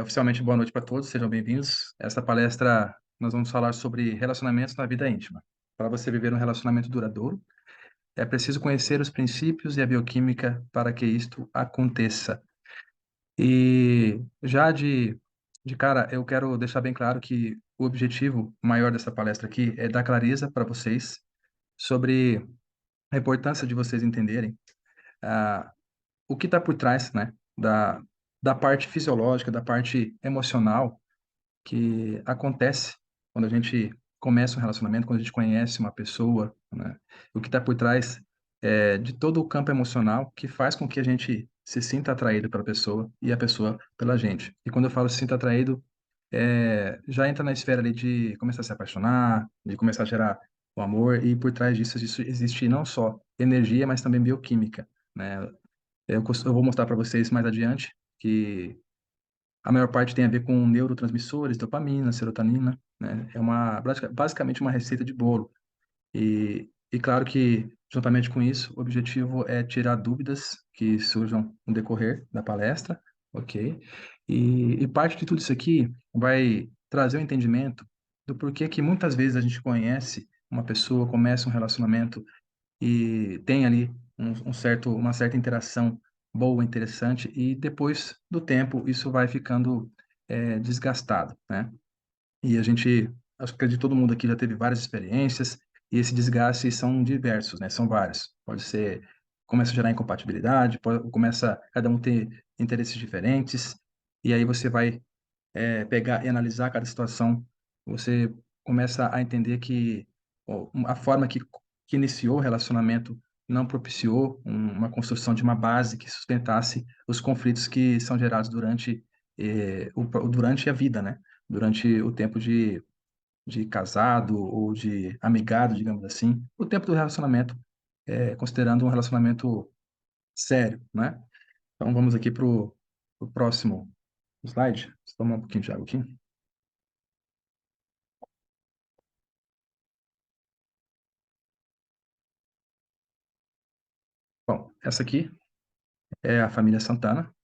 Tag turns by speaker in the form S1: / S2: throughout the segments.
S1: Oficialmente, boa noite para todos, sejam bem-vindos. Essa palestra nós vamos falar sobre relacionamentos na vida íntima. Para você viver um relacionamento duradouro, é preciso conhecer os princípios e a bioquímica para que isto aconteça. E já de cara, eu quero deixar bem claro que o objetivo maior dessa palestra aqui é dar clareza para vocês sobre a importância de vocês entenderem ah, o que está por trás, né, da parte fisiológica, da parte emocional que acontece quando a gente começa um relacionamento, quando a gente conhece uma pessoa, né? O que está por trás de todo o campo emocional que faz com que a gente se sinta atraído pela pessoa e a pessoa pela gente. E quando eu falo se sinta atraído, já entra na esfera ali de começar a se apaixonar, de começar a gerar o amor, e por trás disso existe não só energia, mas também bioquímica, né? Eu vou mostrar para vocês mais adiante que a maior parte tem a ver com neurotransmissores, dopamina, serotonina, né? É basicamente uma receita de bolo. E claro que, juntamente com isso, o objetivo é tirar dúvidas que surjam no decorrer da palestra, ok? E parte de tudo isso aqui vai trazer o entendimento do porquê que muitas vezes a gente conhece uma pessoa, começa um relacionamento e tem ali uma certa interação boa, interessante, e depois do tempo isso vai ficando desgastado, né? E a gente, acho que de todo mundo aqui já teve várias experiências, e esse desgaste são diversos, né? São vários. Pode ser, começa a gerar incompatibilidade, começa cada um ter interesses diferentes, e aí você vai pegar e analisar cada situação, você começa a entender que a forma que iniciou o relacionamento não propiciou uma construção de uma base que sustentasse os conflitos que são gerados durante a vida, né? Durante o tempo de casado ou de amigado, digamos assim, o tempo do relacionamento, considerando um relacionamento sério, né? Então vamos aqui para o próximo slide. Vou tomar um pouquinho de água aqui. Bom, essa aqui é a família Santana,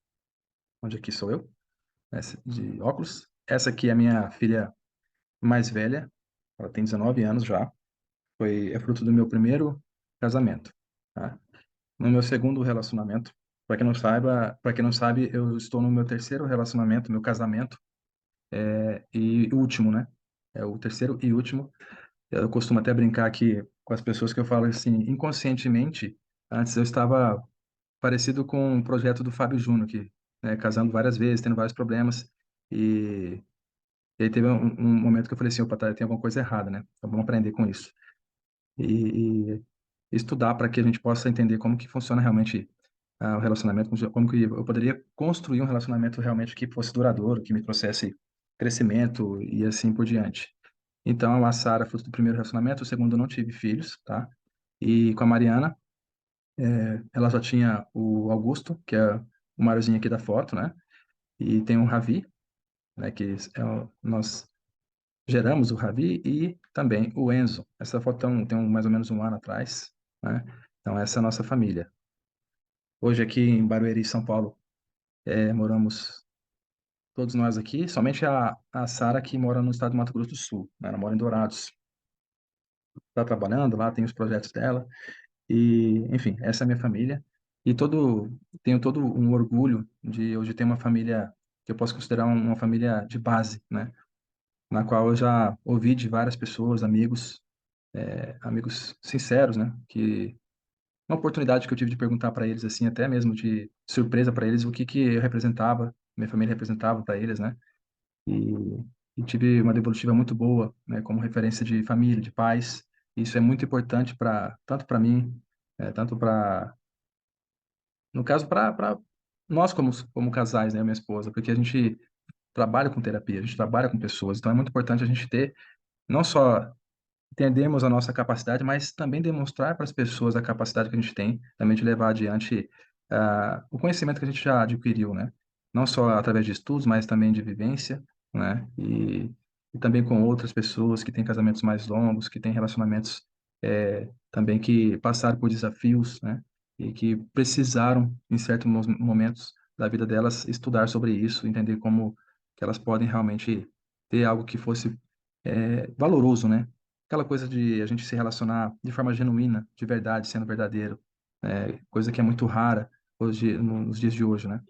S1: onde aqui sou eu, essa de óculos. Essa aqui é a minha filha mais velha, ela tem 19 anos já. É fruto do meu primeiro casamento, tá? No meu segundo relacionamento, para quem não sabe, eu estou no meu terceiro relacionamento, meu casamento, e último, né? É o terceiro e último. Eu costumo até brincar aqui com as pessoas que eu falo assim, inconscientemente, antes eu estava parecido com o projeto do Fábio Júnior, que, né, casando várias vezes, tendo vários problemas, e, e aí teve um momento que eu falei assim, opa, tá, tem alguma coisa errada, né? Então vamos aprender com isso. E estudar para que a gente possa entender como que funciona realmente o relacionamento, como que eu poderia construir um relacionamento realmente que fosse duradouro, que me trouxesse crescimento e assim por diante. Então, a Sara, fruto do primeiro relacionamento, o segundo eu não tive filhos, tá? E com a Mariana, ela já tinha o Augusto, que é o maiorzinho aqui da foto, né? E tem o Ravi, né? Nós geramos o Ravi e também o Enzo. Essa foto mais ou menos um ano atrás, né? Então, essa é a nossa família. Hoje aqui em Barueri, São Paulo, moramos todos nós aqui, somente a Sara que mora no estado do Mato Grosso do Sul, né? Ela mora em Dourados. Está trabalhando lá, tem os projetos dela. E, enfim, essa é a minha família. E tenho todo um orgulho de hoje ter uma família que eu posso considerar uma família de base, né? Na qual eu já ouvi de várias pessoas, amigos sinceros, né? Que uma oportunidade que eu tive de perguntar para eles, assim, até mesmo de surpresa para eles, o que eu representava, minha família representava para eles, né? E, e tive uma devolutiva muito boa, né? Como referência de família, de pais. Isso é muito importante tanto para mim, tanto para no caso, para nós como casais, né, eu e minha esposa, porque a gente trabalha com terapia, a gente trabalha com pessoas, então é muito importante a gente ter, não só entendermos a nossa capacidade, mas também demonstrar para as pessoas a capacidade que a gente tem também de levar adiante o conhecimento que a gente já adquiriu, né? Não só através de estudos, mas também de vivência, né? E também com outras pessoas que têm casamentos mais longos, que têm relacionamentos também que passaram por desafios, né? E que precisaram, em certos momentos da vida delas, estudar sobre isso, entender como que elas podem realmente ter algo que fosse valoroso, né? Aquela coisa de a gente se relacionar de forma genuína, de verdade, sendo verdadeiro, coisa que é muito rara hoje, nos dias de hoje, né?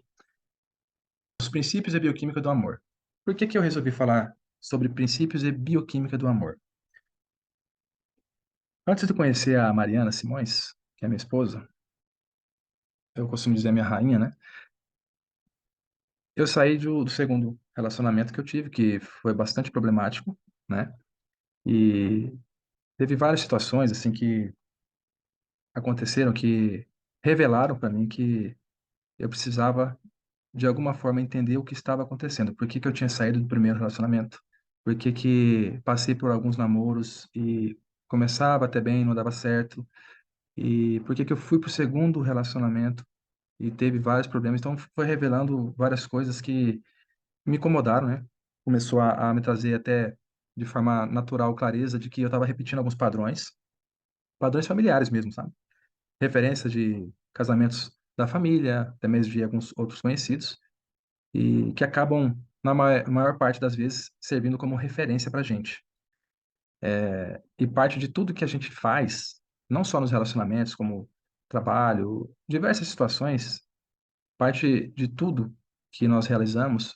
S1: Os princípios e bioquímica do amor. Por que que eu resolvi falar sobre princípios e bioquímica do amor? Antes de conhecer a Mariana Simões, que é minha esposa, eu costumo dizer minha rainha, né? Eu saí do segundo relacionamento que eu tive, que foi bastante problemático, né? E teve várias situações assim que aconteceram que revelaram para mim que eu precisava de alguma forma entender o que estava acontecendo, por que que eu tinha saído do primeiro relacionamento, por que que passei por alguns namoros e começava até bem, não dava certo, e por que que eu fui pro segundo relacionamento e teve vários problemas. Então foi revelando várias coisas que me incomodaram, né? Começou a me trazer até de forma natural clareza de que eu estava repetindo alguns padrões, padrões familiares mesmo, sabe? Referências de casamentos da família, até mesmo de alguns outros conhecidos, e que acabam, na maior parte das vezes, servindo como referência para gente. E parte de tudo que a gente faz, não só nos relacionamentos, como trabalho, diversas situações, parte de tudo que nós realizamos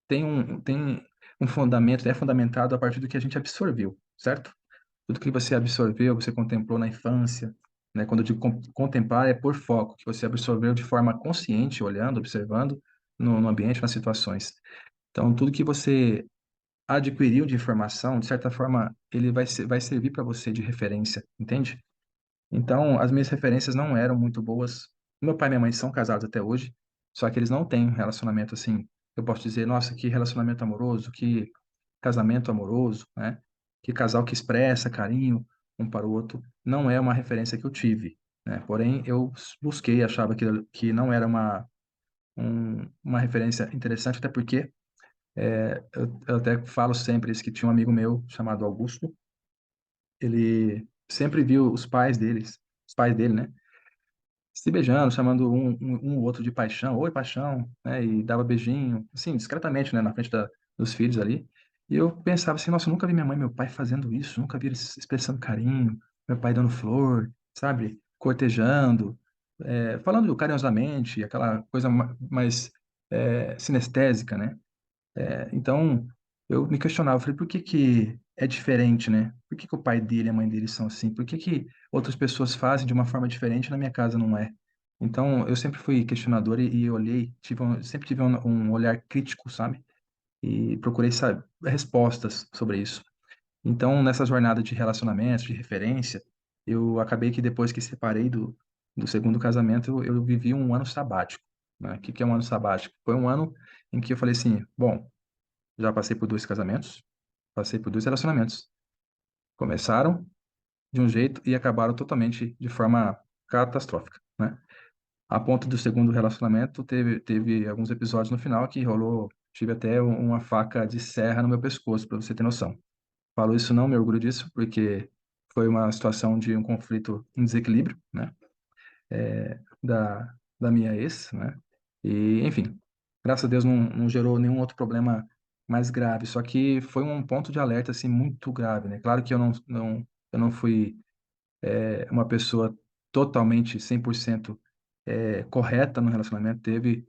S1: tem um fundamento, é fundamentado a partir do que a gente absorveu, certo? Tudo que você absorveu, você contemplou na infância, né? Quando eu digo contemplar, é por foco, que você absorveu de forma consciente, olhando, observando no ambiente, nas situações. Então, tudo que você adquiriu de informação, de certa forma, ele vai servir para você de referência, entende? Então, as minhas referências não eram muito boas. Meu pai e minha mãe são casados até hoje, só que eles não têm um relacionamento assim. Eu posso dizer, nossa, que relacionamento amoroso, que casamento amoroso, né? Que casal que expressa carinho um para o outro. Não é uma referência que eu tive, né? Porém, eu busquei, achava que não era uma referência interessante, até porque eu até falo sempre isso, que tinha um amigo meu chamado Augusto, ele sempre viu os pais dele, né? Se beijando, chamando um outro de paixão, oi paixão, né? E dava beijinho, assim, discretamente, né? Na frente dos filhos ali. E eu pensava assim, nossa, eu nunca vi minha mãe e meu pai fazendo isso, nunca vi eles expressando carinho, meu pai dando flor, sabe? Cortejando, falando carinhosamente, aquela coisa mais sinestésica, né? Então, eu me questionava, eu falei, por que que é diferente, né? Por que que o pai dele e a mãe dele são assim? Por que que outras pessoas fazem de uma forma diferente e na minha casa não é? Então, eu sempre fui questionador e olhei, sempre tive um olhar crítico, sabe? E procurei, sabe, respostas sobre isso. Então, nessa jornada de relacionamentos, de referência, eu acabei que depois que separei do segundo casamento, eu vivi um ano sabático, né? O que que é um ano sabático? Foi um ano em que eu falei assim, bom, já passei por dois casamentos, passei por dois relacionamentos. Começaram de um jeito e acabaram totalmente de forma catastrófica, né? A ponto do segundo relacionamento, teve alguns episódios no final que rolou, tive até uma faca de serra no meu pescoço, para você ter noção. Falo isso, não me orgulho disso, porque foi uma situação de um conflito em desequilíbrio, né? Da minha ex, né? E, enfim, graças a Deus não gerou nenhum outro problema mais grave, só que foi um ponto de alerta, assim, muito grave, né? Claro que eu não fui uma pessoa totalmente 100% correta no relacionamento, teve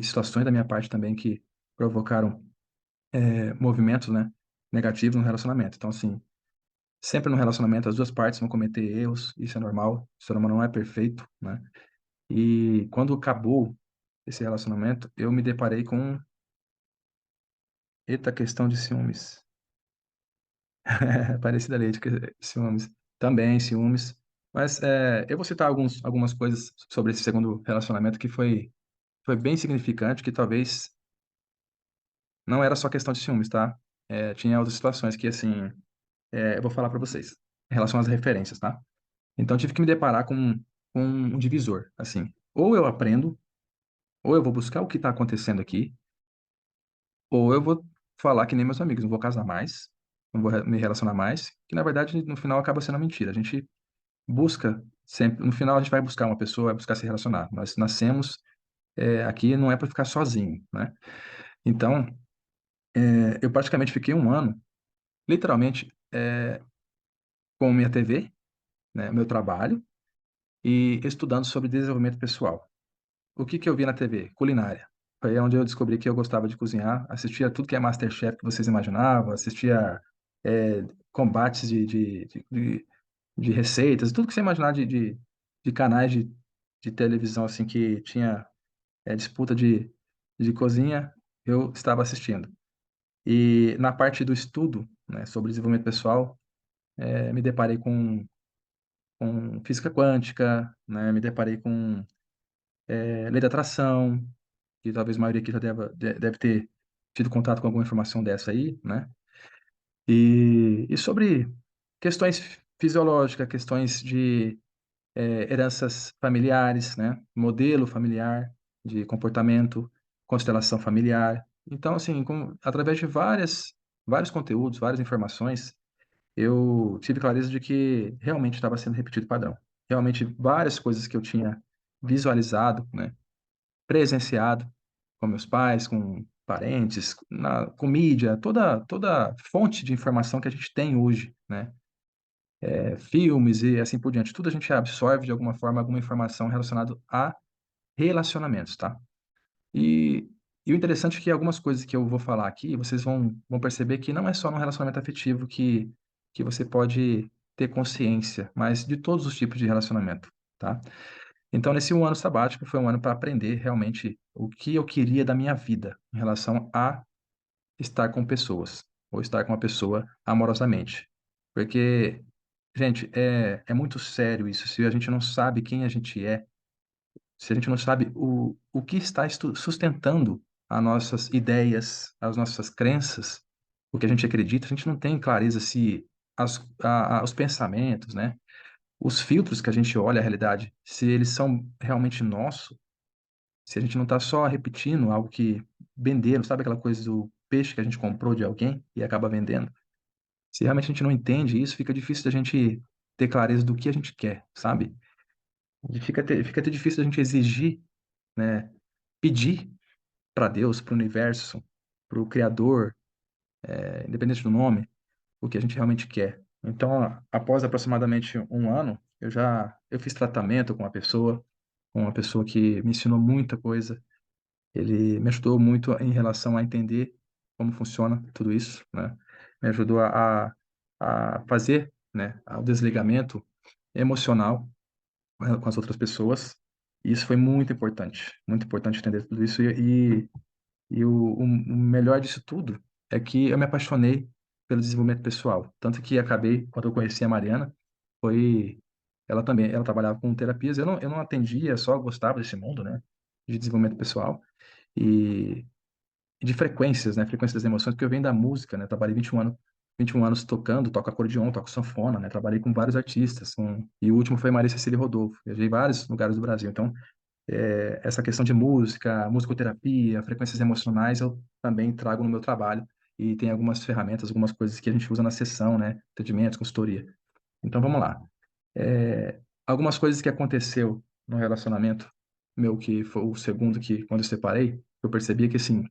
S1: situações da minha parte também que provocaram movimentos, né, negativos no relacionamento. Então, assim, sempre no relacionamento as duas partes vão cometer erros, isso é normal, o ser humano não é perfeito, né? E quando acabou esse relacionamento, eu me deparei com, eita, questão de ciúmes. Parecida a leite, ciúmes. Também ciúmes. Mas eu vou citar algumas coisas sobre esse segundo relacionamento que foi bem significante, que talvez não era só questão de ciúmes, tá? Tinha outras situações que, assim, eu vou falar para vocês, em relação às referências, tá? Então, eu tive que me deparar com um divisor, assim. Ou eu aprendo, ou eu vou buscar o que está acontecendo aqui, ou eu vou falar que nem meus amigos, não vou casar mais, não vou me relacionar mais, que na verdade no final acaba sendo mentira. A gente busca sempre, no final a gente vai buscar uma pessoa, vai buscar se relacionar. Nós nascemos aqui não é para ficar sozinho, né? Então, eu praticamente fiquei um ano, literalmente, com minha TV, né, meu trabalho, e estudando sobre desenvolvimento pessoal. O que que eu vi na TV? Culinária. Foi onde eu descobri que eu gostava de cozinhar, assistia tudo que é MasterChef que vocês imaginavam, assistia, combates de receitas, tudo que você imaginar de canais de televisão, assim, que tinha, disputa de cozinha, eu estava assistindo. E na parte do estudo, né, sobre desenvolvimento pessoal, me deparei com física quântica, né, me deparei com, lei da atração, que talvez a maioria aqui já deve ter tido contato com alguma informação dessa aí, né? E sobre questões fisiológicas, questões de heranças familiares, né? Modelo familiar de comportamento, constelação familiar. Então, assim, através de vários conteúdos, várias informações, eu tive clareza de que realmente estava sendo repetido o padrão. Realmente, várias coisas que eu tinha visualizado, né? Presenciado com meus pais, com parentes, com mídia, toda fonte de informação que a gente tem hoje, né? Filmes e assim por diante, tudo a gente absorve de alguma forma alguma informação relacionada a relacionamentos, tá? E, e o interessante é que algumas coisas que eu vou falar aqui, vocês vão perceber que não é só no relacionamento afetivo que você pode ter consciência, mas de todos os tipos de relacionamento, tá? Então, nesse um ano sabático, foi um ano para aprender realmente o que eu queria da minha vida em relação a estar com pessoas, ou estar com uma pessoa amorosamente. Porque, gente, é muito sério isso. Se a gente não sabe quem a gente é, se a gente não sabe o que está sustentando as nossas ideias, as nossas crenças, o que a gente acredita, a gente não tem clareza se os pensamentos, né? Os filtros que a gente olha a realidade, se eles são realmente nossos, se a gente não está só repetindo algo que venderam, sabe aquela coisa do peixe que a gente comprou de alguém e acaba vendendo? Se realmente a gente não entende isso, fica difícil da gente ter clareza do que a gente quer, sabe? E fica até difícil da gente exigir, né? Pedir para Deus, para o universo, para o Criador, independente do nome, o que a gente realmente quer. Então, após aproximadamente um ano, eu fiz tratamento com uma pessoa que me ensinou muita coisa. Ele me ajudou muito em relação a entender como funciona tudo isso, né? Me ajudou a fazer, né, o desligamento emocional com as outras pessoas. E isso foi muito importante entender tudo isso. E o melhor disso tudo é que eu me apaixonei pelo desenvolvimento pessoal. Tanto que acabei, quando eu conheci a Mariana, foi. Ela também, ela trabalhava com terapias. Eu não atendia, só gostava desse mundo, né? De desenvolvimento pessoal. E, e de frequências, né? Frequências das emoções, porque eu venho da música, né? Trabalhei 21 anos tocando, toco acordeon, toco sanfona, né? Trabalhei com vários artistas. E o último foi Maria Cecília Rodolfo. Viajei em vários lugares do Brasil. Então, essa questão de música, musicoterapia, frequências emocionais, eu também trago no meu trabalho e tem algumas ferramentas, algumas coisas que a gente usa na sessão, né? Atendimentos, consultoria. Então, vamos lá. Algumas coisas que aconteceu no relacionamento meu, que foi o segundo que, quando eu separei, eu percebi que, assim,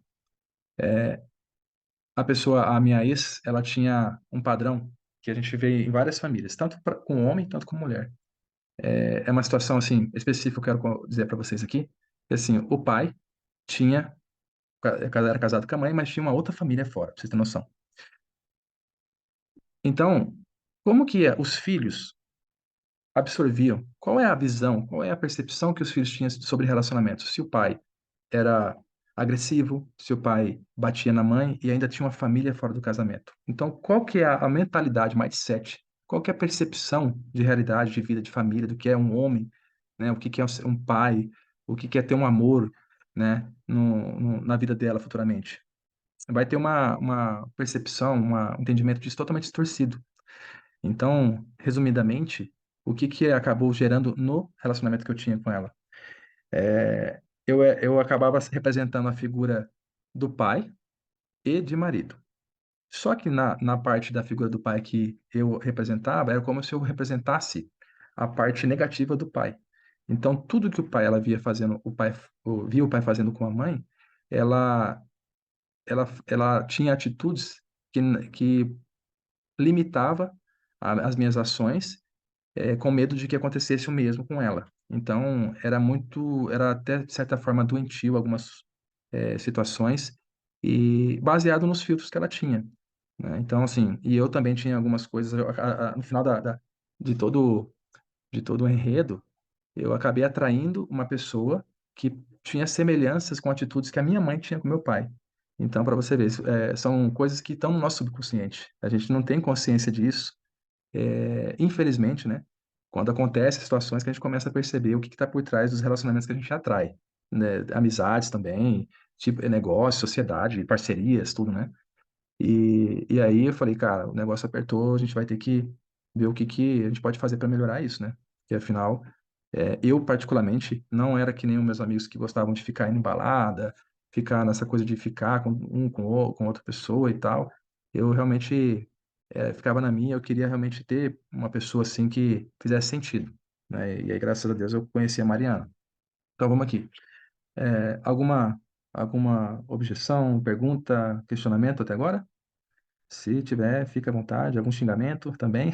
S1: a minha ex, ela tinha um padrão que a gente vê em várias famílias, tanto com homem, tanto com mulher. É uma situação, assim, específica que eu quero dizer para vocês aqui, que, assim, o pai tinha era casado com a mãe, mas tinha uma outra família fora, pra você ter noção. Então, como que os filhos absorviam? Qual é a visão, qual é a percepção que os filhos tinham sobre relacionamentos? Se o pai era agressivo, se o pai batia na mãe e ainda tinha uma família fora do casamento. Então, qual que é a mentalidade, mindset? Qual que é a percepção de realidade, de vida, de família, do que é um homem, né? O que que é um pai, o que que é ter um amor, né? Na vida dela futuramente. Vai ter uma percepção, um entendimento disso totalmente distorcido. Então, resumidamente, o que que acabou gerando no relacionamento que eu tinha com ela? Eu acabava representando a figura do pai e de marido. Só que na parte da figura do pai que eu representava, era como se eu representasse a parte negativa do pai. Então, tudo que ela via fazendo, via o pai fazendo com a mãe, ela ela tinha atitudes que limitava as minhas ações, com medo de que acontecesse o mesmo com ela. Então, era até de certa forma doentio algumas situações, e baseado nos filtros que ela tinha, né? Então, assim, e eu também tinha algumas coisas, no final de todo, de todo o enredo, eu acabei atraindo uma pessoa que tinha semelhanças com atitudes que a minha mãe tinha com meu pai. Então, para você ver, são coisas que estão no nosso subconsciente. A gente não tem consciência disso, infelizmente, né? Quando acontecem situações que a gente começa a perceber o que está por trás dos relacionamentos que a gente atrai, né? Amizades também, tipo, negócio, sociedade, parcerias, tudo, né? E aí eu falei, cara, o negócio apertou, a gente vai ter que ver o que que a gente pode fazer para melhorar isso, né? Porque afinal, eu particularmente não era que nem os meus amigos que gostavam de ficar indo em balada, ficar nessa coisa de ficar com outra pessoa e tal. Eu realmente ficava na minha, eu queria realmente ter uma pessoa assim que fizesse sentido, né? E aí, graças a Deus, eu conheci a Mariana. Então vamos aqui. Alguma objeção, pergunta, questionamento até agora? Se tiver, fica à vontade. Algum xingamento também?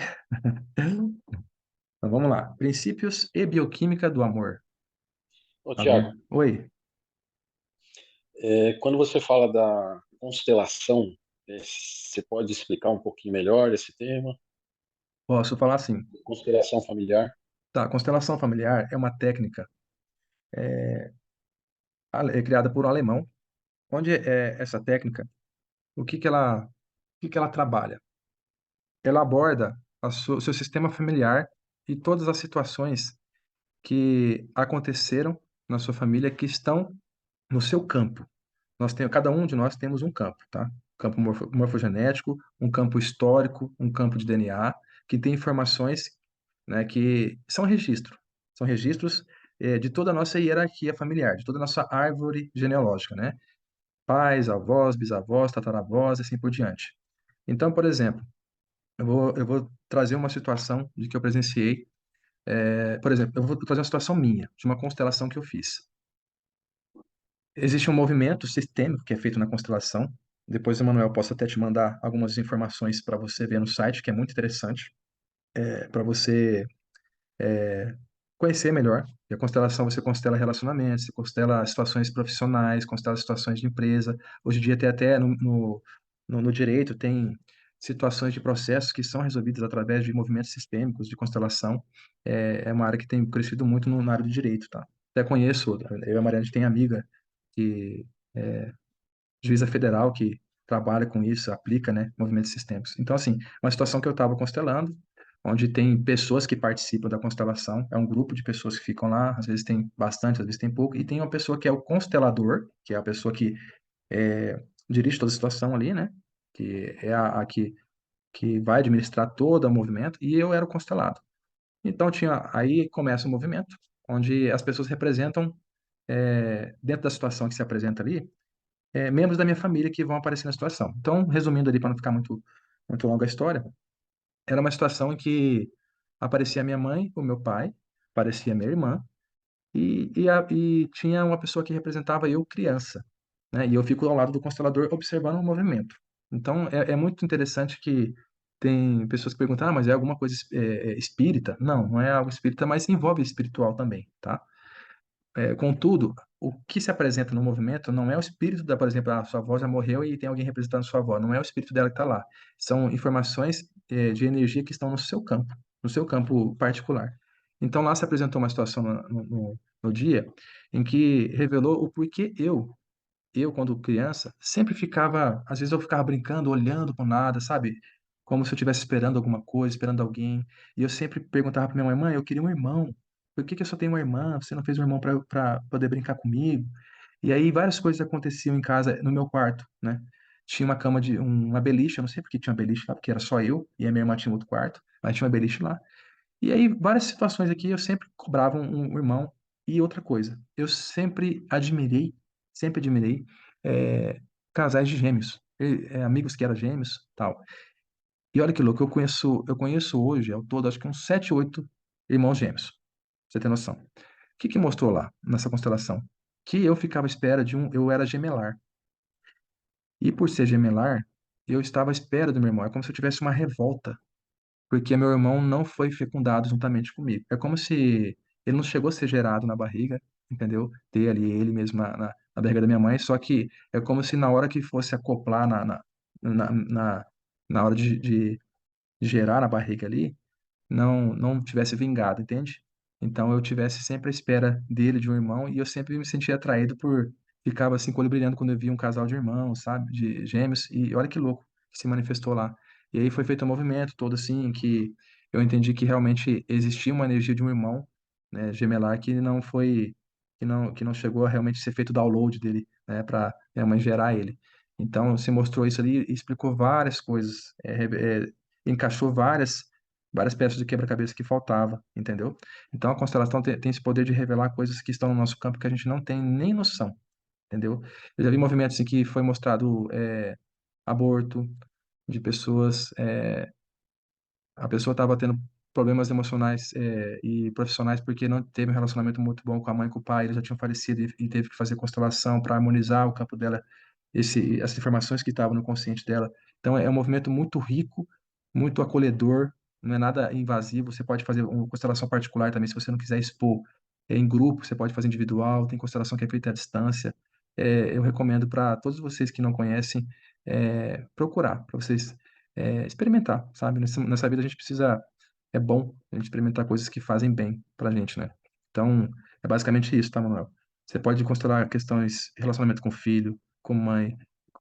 S1: Então, vamos lá. Princípios e bioquímica do amor.
S2: Ô,
S1: Algum?
S2: Tiago,
S1: Oi,
S2: quando você fala da constelação, você pode explicar um pouquinho melhor esse tema?
S1: posso falar assim.
S2: Constelação familiar?
S1: Tá, constelação familiar é uma técnica criada por um alemão, onde essa técnica, o que que ela trabalha? Ela aborda o seu sistema familiar e todas as situações que aconteceram na sua família que estão no seu campo. Cada um de nós temos um campo, tá? Campo morfogenético, um campo histórico, um campo de DNA, que tem informações, né, que são registros de toda a nossa hierarquia familiar, de toda a nossa árvore genealógica, né? Pais, avós, bisavós, tataravós, e assim por diante. Então, por exemplo, eu vou trazer uma situação de que eu presenciei. Por exemplo, eu vou trazer uma situação minha, de uma constelação que eu fiz. Existe um movimento sistêmico que é feito na constelação. Depois, Emanuel, posso até te mandar algumas informações para você ver no site, que é muito interessante, para você conhecer melhor. E a constelação, você constela relacionamentos, você constela situações profissionais, constela situações de empresa. Hoje em dia tem até no direito, tem situações de processos que são resolvidas através de movimentos sistêmicos de constelação. É uma área que tem crescido muito na área do direito, tá? Até conheço, eu e a Mariana, a gente tem amiga que juíza federal que trabalha com isso, aplica, né, movimentos sistêmicos. Então, assim, uma situação que eu estava constelando, onde tem pessoas que participam da constelação, é um grupo de pessoas que ficam lá, às vezes tem bastante, às vezes tem pouco, e tem uma pessoa que é o constelador, que é a pessoa que dirige toda a situação ali, né, que é que vai administrar todo o movimento, e eu era o constelado. Então, aí começa o movimento, onde as pessoas representam, dentro da situação que se apresenta ali, membros da minha família que vão aparecer na situação. Então, resumindo ali, para não ficar muito longa a história, era uma situação em que aparecia minha mãe, o meu pai, aparecia minha irmã, e tinha uma pessoa que representava eu, criança, né? E eu fico ao lado do constelador observando o movimento. Então, é muito interessante que tem pessoas que perguntam, mas é alguma coisa espírita? Não, não é algo espírita, mas envolve espiritual também, tá? Contudo, o que se apresenta no movimento não é o espírito da, por exemplo, a sua avó já morreu e tem alguém representando sua avó. Não é o espírito dela que está lá. São informações, de energia que estão no seu campo particular. Então, lá se apresentou uma situação no dia em que revelou o porquê quando criança, sempre ficava, às vezes eu ficava brincando, olhando para nada, sabe? Como se eu estivesse esperando alguma coisa, esperando alguém. E eu sempre perguntava para minha mãe, mãe, eu queria um irmão. Por que que eu só tenho uma irmã? Você não fez um irmão para poder brincar comigo? E aí várias coisas aconteciam em casa, no meu quarto, né? Tinha uma cama uma beliche, eu não sei por que tinha uma beliche lá, porque era só eu e a minha irmã tinha outro quarto, mas tinha uma beliche lá. E aí, várias situações aqui, eu sempre cobrava um irmão. E outra coisa, eu sempre admirei, é, casais de gêmeos, amigos que eram gêmeos, tal. E olha que louco, eu conheço hoje, ao todo, acho que uns 7, 8 irmãos gêmeos, pra você ter noção. O que que mostrou lá, nessa constelação? Que eu ficava à espera eu era gemelar. E por ser gemelar, eu estava à espera do meu irmão. É como se eu tivesse uma revolta, porque meu irmão não foi fecundado juntamente comigo. É como se ele não chegou a ser gerado na barriga, entendeu? Ter ali ele mesmo na barriga da minha mãe, só que é como se na hora que fosse acoplar na hora de gerar na barriga ali, não tivesse vingado, entende? Então eu tivesse sempre à espera dele, de um irmão, e eu sempre me sentia atraído por ficava assim colibriando quando eu via um casal de irmãos, sabe, de gêmeos, e olha que louco que se manifestou lá. E aí foi feito um movimento todo assim em que eu entendi que realmente existia uma energia de um irmão, né, gemelar que não chegou a realmente ser feito o download dele, né, para minha mãe gerar ele. Então se mostrou isso ali e explicou várias coisas, encaixou várias peças de quebra-cabeça que faltava, entendeu? Então a constelação tem esse poder de revelar coisas que estão no nosso campo que a gente não tem nem noção, entendeu? Eu já vi movimentos em que foi mostrado aborto de pessoas, a pessoa estava tendo problemas emocionais e profissionais porque não teve um relacionamento muito bom com a mãe e com o pai, eles já tinham falecido e teve que fazer constelação para harmonizar o campo dela, essas informações que estavam no consciente dela. Então é um movimento muito rico, muito acolhedor, não é nada invasivo. Você pode fazer uma constelação particular também, se você não quiser expor em grupo, você pode fazer individual, tem constelação que é feita à distância. Eu recomendo para todos vocês que não conhecem procurar, para vocês experimentar, sabe? Nessa vida a gente precisa, é bom a gente experimentar coisas que fazem bem pra gente, né? Então, é basicamente isso, tá, Manuel? Você pode constelar questões, relacionamento com filho, com mãe,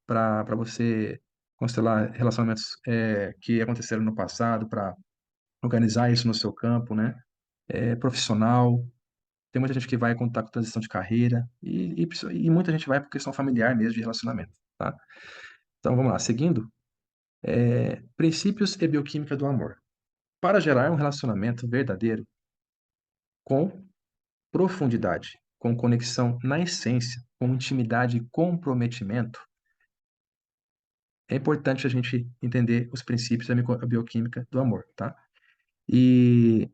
S1: para você constelar relacionamentos que aconteceram no passado, para organizar isso no seu campo, né? Profissional. Tem muita gente que vai quando tá com transição de carreira e muita gente vai por questão familiar mesmo, de relacionamento, tá? Então, vamos lá. Seguindo, princípios e bioquímica do amor. Para gerar um relacionamento verdadeiro com profundidade, com conexão na essência, com intimidade e comprometimento, é importante a gente entender os princípios da a bioquímica do amor, tá? E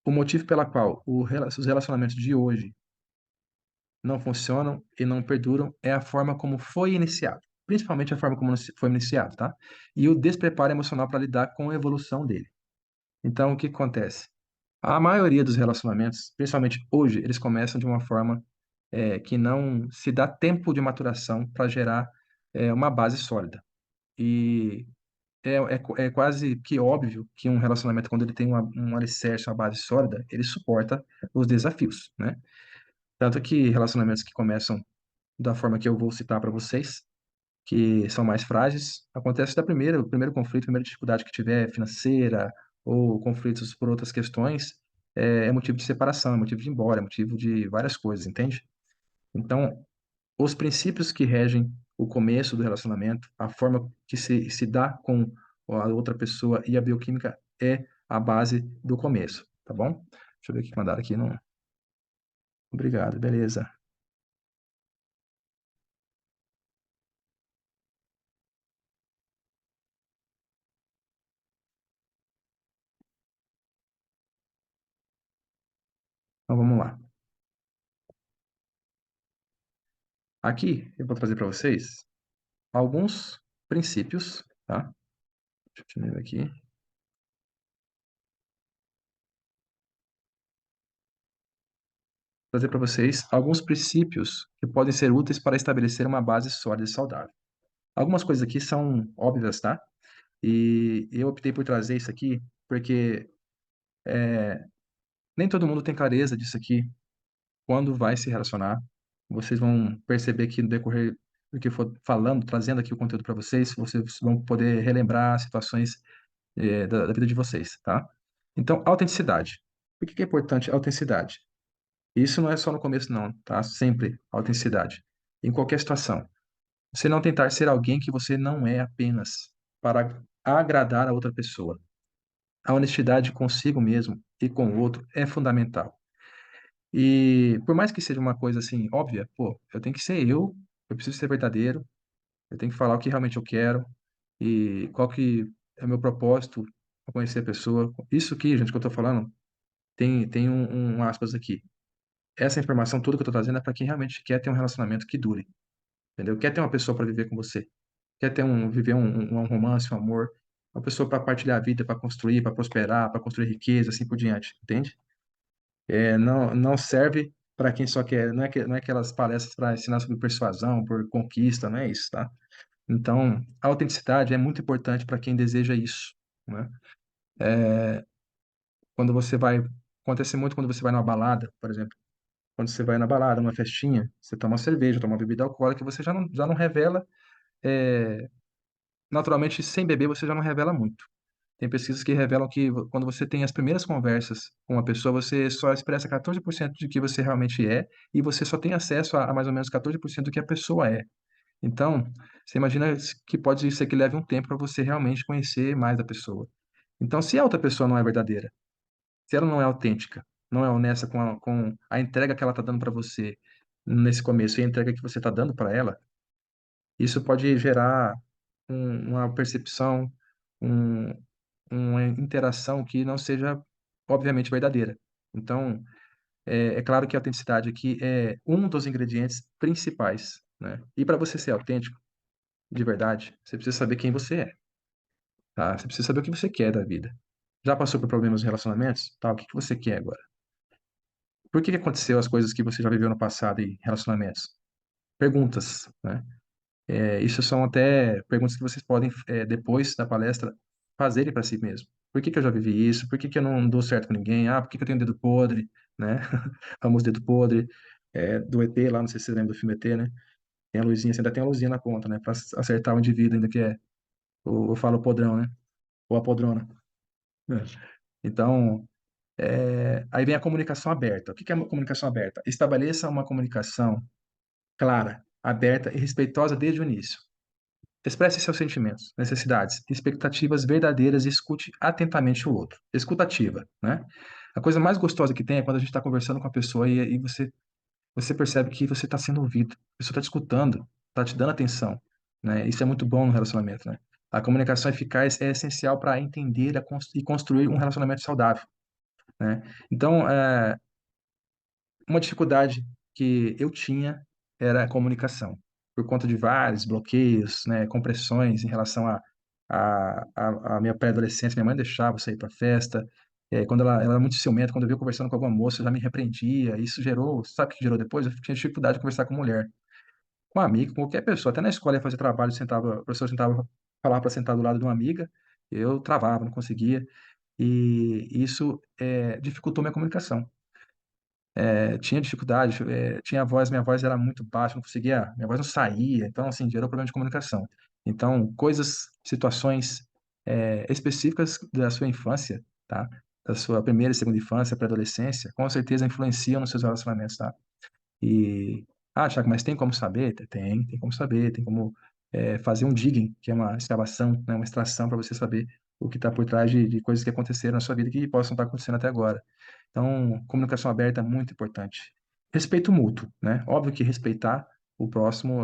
S1: o motivo pela qual os relacionamentos de hoje não funcionam e não perduram é a forma como foi iniciado, principalmente a forma como foi iniciado, tá? E o despreparo emocional para lidar com a evolução dele. Então, o que acontece? A maioria dos relacionamentos, principalmente hoje, eles começam de uma forma que não se dá tempo de maturação para gerar uma base sólida. E é quase que óbvio que um relacionamento, quando ele tem um alicerce, uma base sólida, ele suporta os desafios, né? Tanto que relacionamentos que começam da forma que eu vou citar para vocês, que são mais frágeis, acontece o primeiro conflito, a primeira dificuldade que tiver financeira ou conflitos por outras questões, é motivo de separação, é motivo de ir embora, é motivo de várias coisas, entende? Então, os princípios que regem o começo do relacionamento, a forma que se dá com a outra pessoa e a bioquímica é a base do começo, tá bom? Deixa eu ver o que mandaram aqui. Não... Obrigado, beleza. Então vamos lá. Aqui eu vou trazer para vocês alguns princípios, tá? Deixa eu ver aqui. Trazer para vocês alguns princípios que podem ser úteis para estabelecer uma base sólida e saudável. Algumas coisas aqui são óbvias, tá? E eu optei por trazer isso aqui porque nem todo mundo tem clareza disso aqui quando vai se relacionar. Vocês vão perceber que no decorrer do que eu for falando, trazendo aqui o conteúdo para vocês, vocês vão poder relembrar situações da vida de vocês, tá? Então, autenticidade. Por que que é importante a autenticidade? Isso não é só no começo, não, tá? Sempre autenticidade. Em qualquer situação. Você não tentar ser alguém que você não é apenas para agradar a outra pessoa. A honestidade consigo mesmo e com o outro é fundamental. E por mais que seja uma coisa assim óbvia, pô, eu tenho que ser eu preciso ser verdadeiro, eu tenho que falar o que realmente eu quero e qual que é o meu propósito ao conhecer a pessoa. Isso aqui, gente, que eu tô falando, tem um aspas aqui. Essa informação toda que eu tô trazendo é para quem realmente quer ter um relacionamento que dure. entendeu? Quer ter uma pessoa para viver com você, quer ter viver um romance, um amor, uma pessoa para partilhar a vida, para construir, para prosperar, para construir riqueza, assim por diante, entende? Não serve para quem só quer, não é aquelas palestras para ensinar sobre persuasão, por conquista, não é isso, tá? Então, a autenticidade é muito importante para quem deseja isso, né? Quando você vai, acontece muito quando você vai numa balada, por exemplo, quando você vai na balada, numa festinha, você toma uma cerveja, toma uma bebida alcoólica, você já não revela, é, naturalmente, sem beber, você já não revela muito. Tem pesquisas que revelam que quando você tem as primeiras conversas com uma pessoa, você só expressa 14% de que você realmente é, e você só tem acesso a mais ou menos 14% do que a pessoa é. Então, você imagina que pode ser que leve um tempo para você realmente conhecer mais a pessoa. Então, se a outra pessoa não é verdadeira, se ela não é autêntica, não é honesta com a entrega que ela está dando para você nesse começo e a entrega que você está dando para ela, isso pode gerar uma percepção, um, uma interação que não seja, obviamente, verdadeira. Então, é claro que a autenticidade aqui é um dos ingredientes principais, né? E para você ser autêntico, de verdade, você precisa saber quem você é, tá? Você precisa saber o que você quer da vida. Já passou por problemas em relacionamentos? Tá, o que que você quer agora? Por que que aconteceu as coisas que você já viveu no passado em relacionamentos? Perguntas, né? Isso são até perguntas que vocês podem, depois da palestra, fazerem para si mesmo. Por que que eu já vivi isso? Por que que eu não dou certo com ninguém? Ah, por que que eu tenho dedo podre, né? Famoso dedo podre, do ET lá, não sei se você lembra do filme ET, né? Tem a luzinha, você ainda tem a luzinha na ponta, né? Para acertar o indivíduo, ainda que é, eu falo podrão, né? Ou a podrona. É. Então, aí vem a comunicação aberta. O que que é uma comunicação aberta? Estabeleça uma comunicação clara, aberta e respeitosa desde o início. Expresse seus sentimentos, necessidades, expectativas verdadeiras e escute atentamente o outro. Escutativa, né? A coisa mais gostosa que tem é quando a gente está conversando com a pessoa e você percebe que você está sendo ouvido. A pessoa está te escutando, está te dando atenção, né? Isso é muito bom no relacionamento, né? A comunicação eficaz é essencial para entender e construir um relacionamento saudável, né? Então, uma dificuldade que eu tinha era a comunicação, por conta de vários bloqueios, né, compressões em relação à minha pré-adolescência. Minha mãe deixava eu sair para festa, quando ela era muito ciumenta, quando eu via eu conversando com alguma moça, já me repreendia. Isso gerou, sabe o que gerou depois? Eu tinha dificuldade de conversar com mulher, com amigo, com qualquer pessoa. Até na escola ia fazer trabalho, sentava, o professor sentava, falava para sentar do lado de uma amiga, eu travava, não conseguia, e isso dificultou minha comunicação. Tinha dificuldade, tinha a voz, minha voz era muito baixa, não conseguia, minha voz não saía, então, assim, gerou problema de comunicação. Então, coisas, situações específicas da sua infância, tá? Da sua primeira e segunda infância, pré-adolescência, com certeza influenciam nos seus relacionamentos, tá? E, Thiago, mas tem como saber? Tem como saber, tem como fazer um digging, que é uma escavação, né, uma extração para você saber o que está por trás de coisas que aconteceram na sua vida que possam estar acontecendo até agora. Então, comunicação aberta é muito importante. Respeito mútuo, né? Óbvio que respeitar o próximo,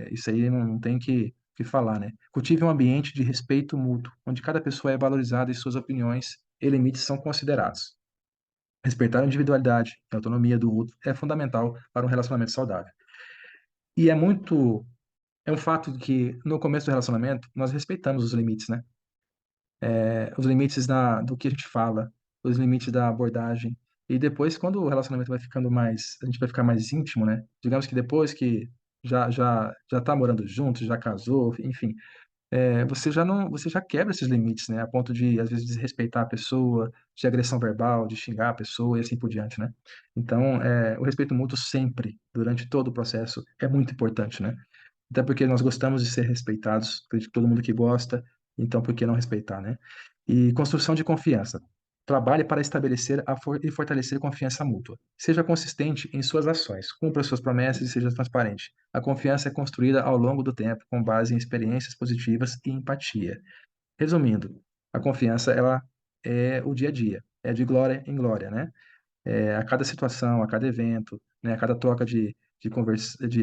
S1: isso aí não tem que falar, né? Cultive um ambiente de respeito mútuo, onde cada pessoa é valorizada e suas opiniões e limites são considerados. Respeitar a individualidade e a autonomia do outro é fundamental para um relacionamento saudável. E é um fato de que no começo do relacionamento nós respeitamos os limites, né? Os limites do que a gente fala, os limites da abordagem. E depois, quando o relacionamento vai ficando mais, a gente vai ficar mais íntimo, né? Digamos que depois que já tá morando junto, já casou, enfim, você já quebra esses limites, né? A ponto de, às vezes, desrespeitar a pessoa, de agressão verbal, de xingar a pessoa e assim por diante, né? Então, o respeito mútuo sempre, durante todo o processo, é muito importante, né? Até porque nós gostamos de ser respeitados, acredito que todo mundo que gosta, então por que não respeitar, né? E construção de confiança. Trabalhe para estabelecer e fortalecer confiança mútua. Seja consistente em suas ações, cumpra suas promessas e seja transparente. A confiança é construída ao longo do tempo, com base em experiências positivas e empatia. Resumindo, a confiança ela é o dia a dia, é de glória em glória, né? A cada situação, a cada evento, né? A cada troca de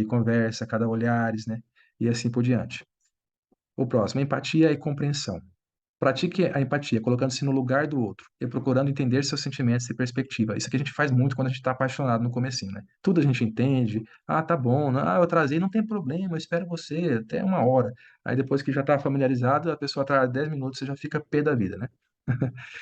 S1: conversa, a cada olhares, né? E assim por diante. O próximo, empatia e compreensão. Pratique a empatia, colocando-se no lugar do outro e procurando entender seus sentimentos e perspectiva. Isso aqui a gente faz muito quando a gente está apaixonado no comecinho, né? Tudo a gente entende. Ah, tá bom. Eu atrasei, não tem problema, eu espero você até 1 hora. Aí depois que já está familiarizado, a pessoa atrasa 10 minutos, você já fica pé da vida, né?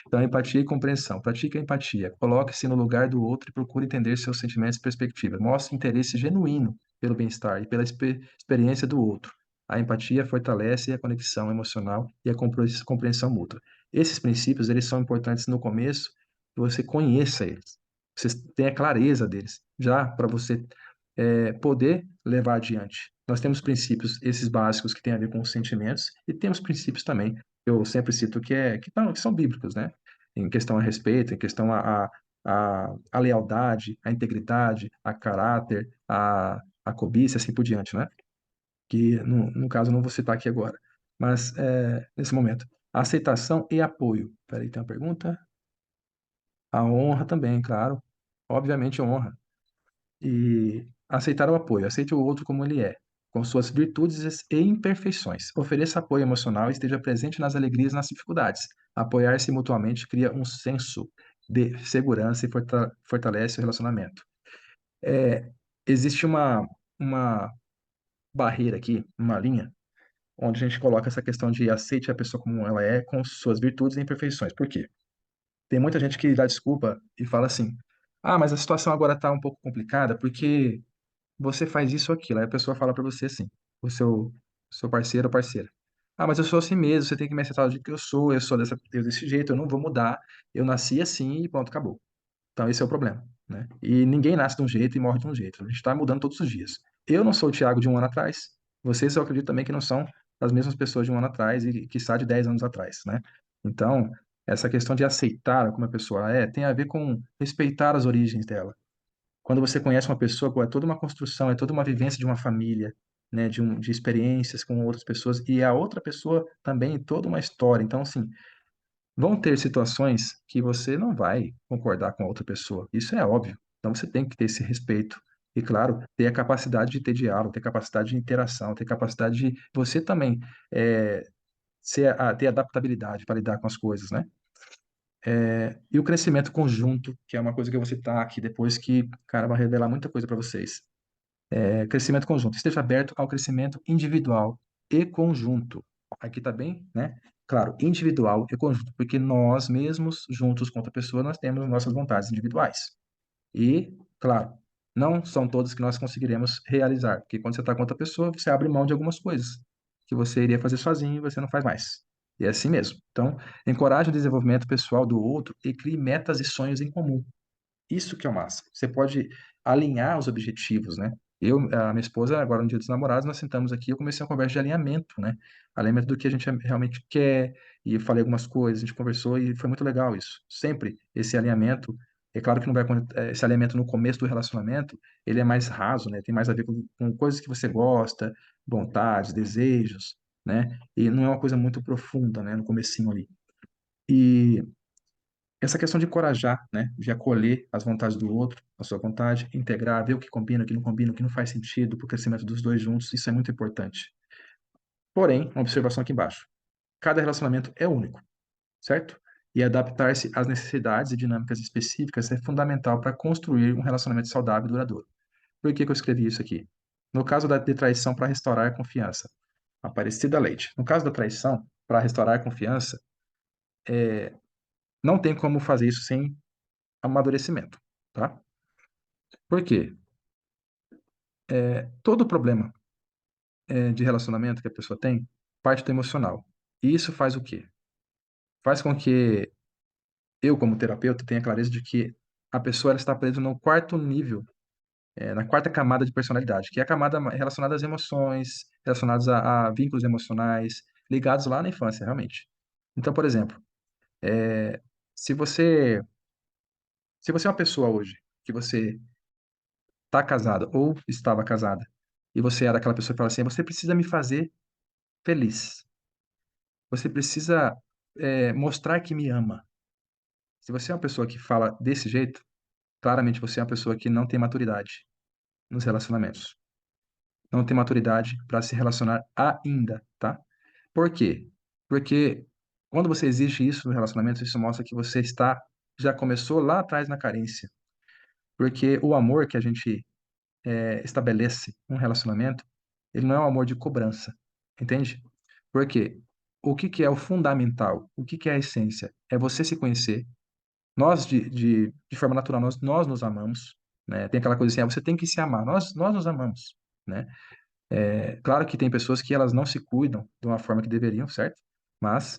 S1: Então, empatia e compreensão. Pratique a empatia. Coloque-se no lugar do outro e procure entender seus sentimentos e perspectiva. Mostre interesse genuíno pelo bem-estar e pela experiência do outro. A empatia fortalece a conexão emocional e a compreensão mútua. Esses princípios, eles são importantes no começo, que você conheça eles. Você tenha clareza deles, já para você poder levar adiante. Nós temos princípios, esses básicos que têm a ver com os sentimentos, e temos princípios também eu sempre cito que são bíblicos, né? Em questão a respeito, em questão a lealdade, a integridade, a caráter, a cobiça, assim por diante, né? Que no caso eu não vou citar aqui agora, mas nesse momento. Aceitação e apoio. Peraí, tem uma pergunta? A honra também, claro. Obviamente honra. E aceitar o apoio. Aceite o outro como ele é, com suas virtudes e imperfeições. Ofereça apoio emocional e esteja presente nas alegrias e nas dificuldades. Apoiar-se mutuamente cria um senso de segurança e fortalece o relacionamento. É, existe uma barreira aqui, uma linha, onde a gente coloca essa questão de aceite a pessoa como ela é, com suas virtudes e imperfeições. Por quê? Tem muita gente que dá desculpa e fala assim: ah, mas a situação agora está um pouco complicada porque você faz isso ou aquilo. Aí a pessoa fala pra você assim, o seu parceiro ou parceira. Ah, mas eu sou assim mesmo, você tem que me aceitar do jeito que eu sou desse jeito, eu não vou mudar, eu nasci assim e pronto, acabou. Então esse é o problema, né? E ninguém nasce de um jeito e morre de um jeito. A gente está mudando todos os dias. Eu não sou o Thiago de 1 ano atrás, vocês eu acredito também que não são as mesmas pessoas de 1 ano atrás e quiçá de 10 anos atrás, né? Então, essa questão de aceitar como a pessoa é, tem a ver com respeitar as origens dela. Quando você conhece uma pessoa, pô, é toda uma construção, é toda uma vivência de uma família, né, de experiências com outras pessoas, e a outra pessoa também toda uma história. Então, assim, vão ter situações que você não vai concordar com a outra pessoa. Isso é óbvio. Então, você tem que ter esse respeito. E, claro, ter a capacidade de ter diálogo, ter capacidade de interação, ter capacidade de você também ter adaptabilidade para lidar com as coisas, né? E o crescimento conjunto, que é uma coisa que eu vou citar aqui depois, que, cara, vai revelar muita coisa para vocês. Crescimento conjunto. Esteja aberto ao crescimento individual e conjunto. Aqui está bem, né? Claro, individual e conjunto, porque nós mesmos, juntos com outra pessoa, nós temos nossas vontades individuais. E, claro, não são todas que nós conseguiremos realizar, porque quando você está com outra pessoa, você abre mão de algumas coisas que você iria fazer sozinho e você não faz mais. E é assim mesmo. Então, encoraje o desenvolvimento pessoal do outro e crie metas e sonhos em comum. Isso que é o massa. Você pode alinhar os objetivos, né? A minha esposa, agora no Dia dos Namorados, nós sentamos aqui, eu comecei uma conversa de alinhamento, né? Alinhamento do que a gente realmente quer, e eu falei algumas coisas, a gente conversou e foi muito legal isso. Sempre esse alinhamento, é claro que não vai, esse alinhamento no começo do relacionamento, ele é mais raso, né? Tem mais a ver com coisas que você gosta, vontades, desejos, né? E não é uma coisa muito profunda, né? No comecinho ali. E essa questão de encorajar, né, de acolher as vontades do outro, a sua vontade, integrar, ver o que combina, o que não combina, o que não faz sentido para o crescimento dos dois juntos, isso é muito importante. Porém, uma observação aqui embaixo. Cada relacionamento é único, certo? E adaptar-se às necessidades e dinâmicas específicas é fundamental para construir um relacionamento saudável e duradouro. Por que que eu escrevi isso aqui? No caso de traição para restaurar a confiança, Aparecida Leite. No caso da traição, para restaurar a confiança, não tem como fazer isso sem amadurecimento, tá? Por quê? Todo problema de relacionamento que a pessoa tem parte do emocional. E isso faz o quê? Faz com que eu, como terapeuta, tenha clareza de que a pessoa ela está presa no quarto nível, na quarta camada de personalidade, que é a camada relacionada às emoções, relacionadas a vínculos emocionais, ligados lá na infância, realmente. Então, por exemplo, é, se você, se você é uma pessoa hoje que você está casada ou estava casada, e você era aquela pessoa que fala assim, você precisa me fazer feliz. Você precisa mostrar que me ama. Se você é uma pessoa que fala desse jeito, claramente você é uma pessoa que não tem maturidade nos relacionamentos. Não tem maturidade para se relacionar ainda, tá? Por quê? Porque Quando você exige isso no relacionamento, isso mostra que você já começou lá atrás na carência. Porque o amor que a gente estabelece um relacionamento, ele não é um amor de cobrança, entende? Porque o que que é o fundamental? O que que é a essência? É você se conhecer. Nós, de forma natural, nós nos amamos, né? Tem aquela coisa assim, você tem que se amar. Nós nos amamos, né? Claro que tem pessoas que elas não se cuidam de uma forma que deveriam, certo? Mas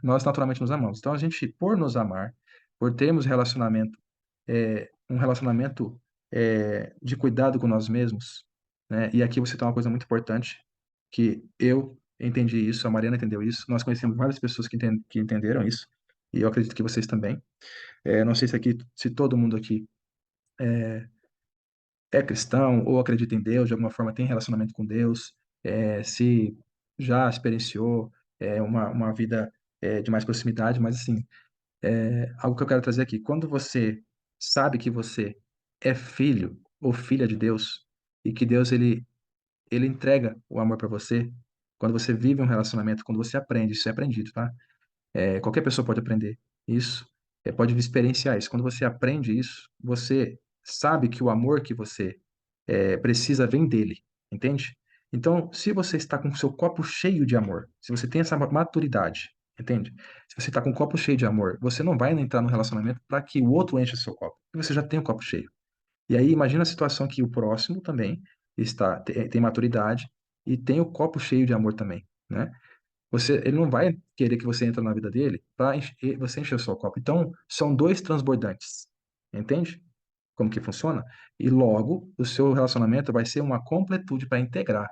S1: nós naturalmente nos amamos. Então, a gente, por nos amar, por termos um relacionamento de cuidado com nós mesmos, né? E aqui você tem uma coisa muito importante, que eu entendi isso, a Mariana entendeu isso, nós conhecemos várias pessoas que entenderam isso, e eu acredito que vocês também. Não sei se todo mundo aqui é cristão ou acredita em Deus, de alguma forma tem relacionamento com Deus, se já experienciou uma vida de mais proximidade, mas assim, algo que eu quero trazer aqui, quando você sabe que você é filho ou filha de Deus e que Deus ele entrega o amor para você, quando você vive um relacionamento, quando você aprende, isso é aprendido, tá? Qualquer pessoa pode aprender isso, pode experienciar isso. Quando você aprende isso, você sabe que o amor que você precisa vem dele, entende? Então, se você está com o seu copo cheio de amor, se você tem essa maturidade, entende? Se você está com um copo cheio de amor, você não vai entrar no relacionamento para que o outro encha o seu copo, porque você já tem o copo cheio. E aí, imagina a situação que o próximo também tem maturidade e tem o copo cheio de amor também, né? Ele não vai querer que você entre na vida dele para você encher o seu copo. Então, são dois transbordantes. Entende como que funciona? E logo, o seu relacionamento vai ser uma completude para integrar,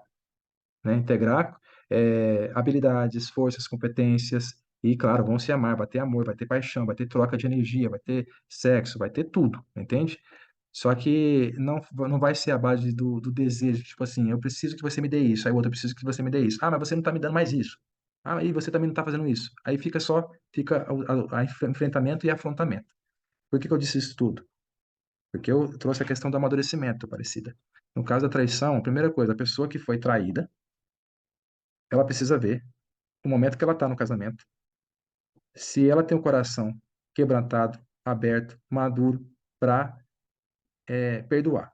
S1: né? Integrar habilidades, forças, competências. E, claro, vão se amar, vai ter amor, vai ter paixão, vai ter troca de energia, vai ter sexo, vai ter tudo, entende? Só que não vai ser a base do desejo, tipo assim, eu preciso que você me dê isso, aí o outro, eu preciso que você me dê isso. Ah, mas você não tá me dando mais isso. Ah, aí você também não tá fazendo isso. Aí fica enfrentamento e afrontamento. Por que que eu disse isso tudo? Porque eu trouxe a questão do amadurecimento, parecida. No caso da traição, a primeira coisa, a pessoa que foi traída, ela precisa ver o momento que ela tá no casamento, se ela tem o coração quebrantado, aberto, maduro para perdoar.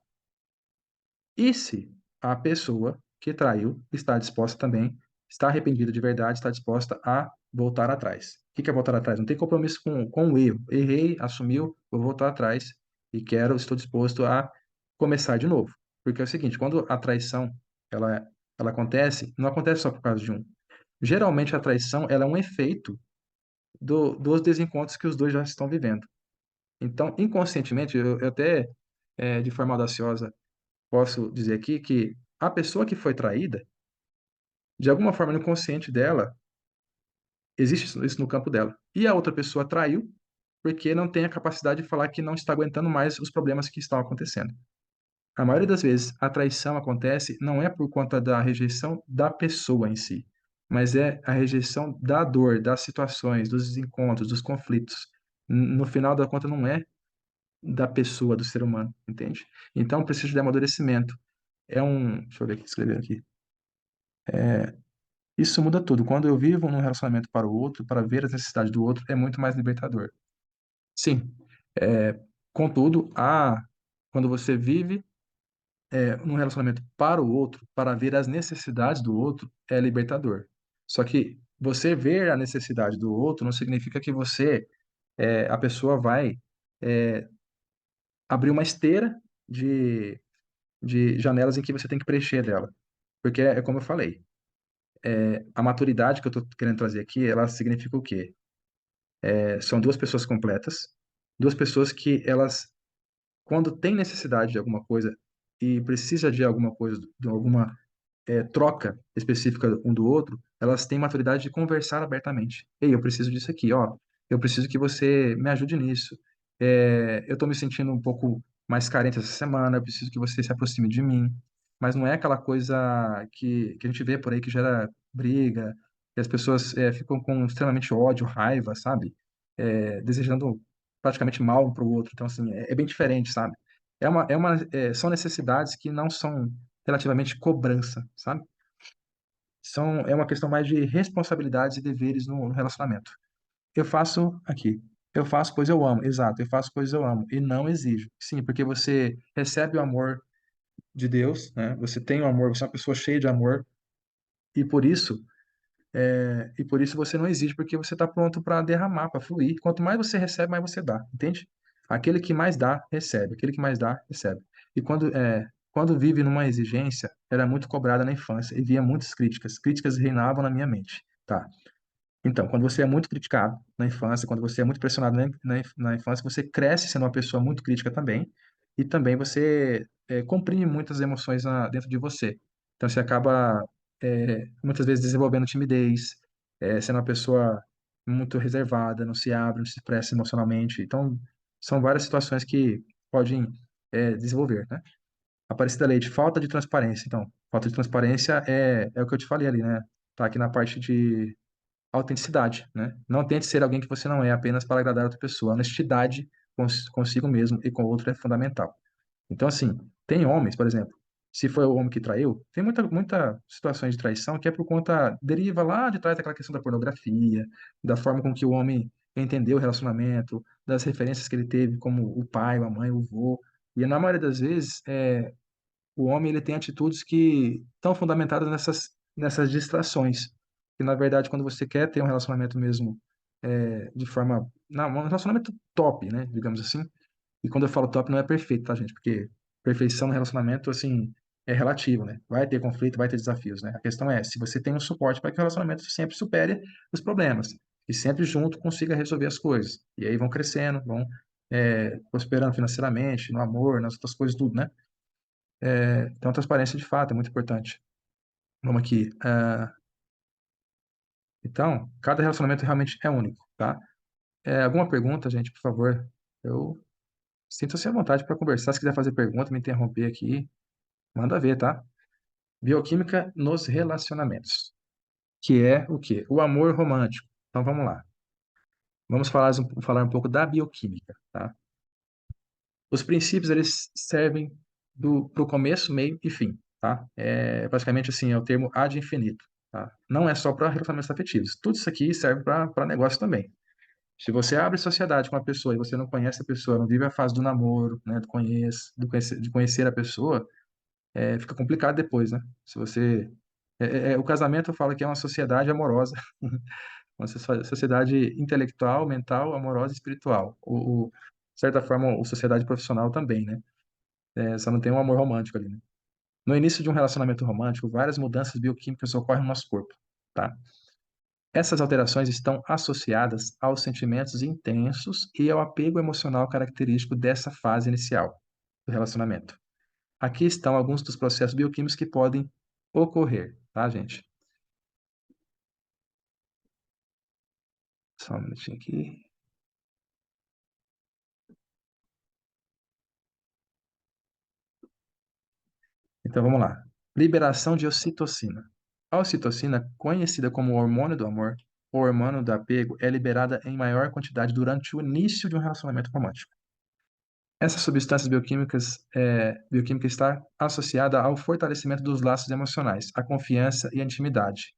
S1: E se a pessoa que traiu está disposta também, está arrependida de verdade, está disposta a voltar atrás. O que é voltar atrás? Não tem compromisso com o erro. Errei, assumiu, vou voltar atrás e estou disposto a começar de novo. Porque é o seguinte, quando a traição ela, ela acontece, não acontece só por causa de um. Geralmente a traição ela é um efeito dos desencontros que os dois já estão vivendo. Então, inconscientemente, eu até, de forma audaciosa, posso dizer aqui que a pessoa que foi traída, de alguma forma no inconsciente dela, existe isso no campo dela. E a outra pessoa traiu porque não tem a capacidade de falar que não está aguentando mais os problemas que estão acontecendo. A maioria das vezes, a traição acontece não é por conta da rejeição da pessoa em si, mas é a rejeição da dor, das situações, dos desencontros, dos conflitos. No final da conta, não é da pessoa, do ser humano, entende? Então, precisa de amadurecimento. Deixa eu ver o que escrever aqui. Isso muda tudo. Quando eu vivo num relacionamento para o outro, para ver as necessidades do outro, é muito mais libertador. Sim. Contudo, quando você vive num relacionamento para o outro, para ver as necessidades do outro, é libertador. Só que você ver a necessidade do outro não significa que a pessoa vai é, abrir uma esteira de, de janelas em que você tem que preencher dela. Porque é como eu falei, a maturidade que eu estou querendo trazer aqui, ela significa o quê? São duas pessoas completas, duas pessoas que elas, quando têm necessidade de alguma coisa e precisa de alguma coisa, de alguma troca específica um do outro, elas têm maturidade de conversar abertamente. Ei, eu preciso disso aqui, ó. Eu preciso que você me ajude nisso. Eu estou me sentindo um pouco mais carente essa semana, eu preciso que você se aproxime de mim. Mas não é aquela coisa que a gente vê por aí que gera briga, que as pessoas ficam com extremamente ódio, raiva, sabe? Desejando praticamente mal um para o outro. Então, assim, é bem diferente, sabe? São necessidades que não são relativamente cobrança, sabe? É uma questão mais de responsabilidades e deveres no relacionamento. Eu faço aqui. Eu faço pois eu amo. Exato, eu faço pois eu amo. E não exijo. Sim, porque você recebe o amor de Deus, né? Você tem o amor, você é uma pessoa cheia de amor. E por isso, e por isso você não exige, porque você está pronto para derramar, para fluir. Quanto mais você recebe, mais você dá, entende? Aquele que mais dá, recebe. Aquele que mais dá, recebe. E quando vive numa exigência, era muito cobrada na infância e via muitas críticas. Críticas reinavam na minha mente, tá? Então, quando você é muito criticado na infância, quando você é muito pressionado na infância, você cresce sendo uma pessoa muito crítica também, e também você comprime muitas emoções dentro de você. Então, você acaba, muitas vezes, desenvolvendo timidez, sendo uma pessoa muito reservada, não se abre, não se expressa emocionalmente. Então, são várias situações que podem, desenvolver, né? Aparecida Leite, falta de transparência. Então, falta de transparência é o que eu te falei ali, né? Tá aqui na parte de autenticidade, né? Não tente ser alguém que você não é apenas para agradar outra pessoa. A honestidade consigo mesmo e com o outro é fundamental. Então, assim, tem homens, por exemplo, se foi o homem que traiu, tem muita situações de traição que é por conta, deriva lá de trás daquela questão da pornografia, da forma com que o homem entendeu o relacionamento, das referências que ele teve, como o pai, a mãe, o avô. E na maioria das vezes, o homem ele tem atitudes que estão fundamentadas nessas distrações. E, na verdade, quando você quer ter um relacionamento mesmo de forma... Não, um relacionamento top, né? Digamos assim. E quando eu falo top, não é perfeito, tá, gente? Porque perfeição no relacionamento, assim, é relativo, né? Vai ter conflito, vai ter desafios, né? A questão é se você tem um suporte para que o relacionamento sempre supere os problemas. E sempre junto consiga resolver as coisas. E aí vão crescendo, vão prosperando financeiramente, no amor, nas outras coisas, tudo, né? Então, a transparência de fato é muito importante. Vamos aqui. Então, cada relacionamento realmente é único, tá? Alguma pergunta, gente, por favor? Eu sinto-se à vontade para conversar. Se quiser fazer pergunta, me interromper aqui, manda ver, tá? Bioquímica nos relacionamentos, que é o quê? O amor romântico. Então, vamos lá. Vamos falar um pouco da bioquímica, tá? Os princípios, eles servem pro começo, meio e fim, tá? Basicamente, assim, é o termo ad infinito, tá? Não é só para relacionamentos afetivos. Tudo isso aqui serve para negócio também. Se você abre sociedade com uma pessoa e você não conhece a pessoa, não vive a fase do namoro, né, de conhecer a pessoa, fica complicado depois, né? Se você... o casamento, eu falo que é uma sociedade amorosa, uma sociedade intelectual, mental, amorosa e espiritual. De certa forma, a sociedade profissional também, né? Só não tem um amor romântico ali, né? No início de um relacionamento romântico, várias mudanças bioquímicas ocorrem no nosso corpo, tá? Essas alterações estão associadas aos sentimentos intensos e ao apego emocional característico dessa fase inicial do relacionamento. Aqui estão alguns dos processos bioquímicos que podem ocorrer, tá, gente? Só um minutinho aqui. Então vamos lá. Liberação de ocitocina. A ocitocina, conhecida como hormônio do amor ou hormônio do apego, é liberada em maior quantidade durante o início de um relacionamento romântico. Essas substâncias bioquímica está associada ao fortalecimento dos laços emocionais, à confiança e à intimidade.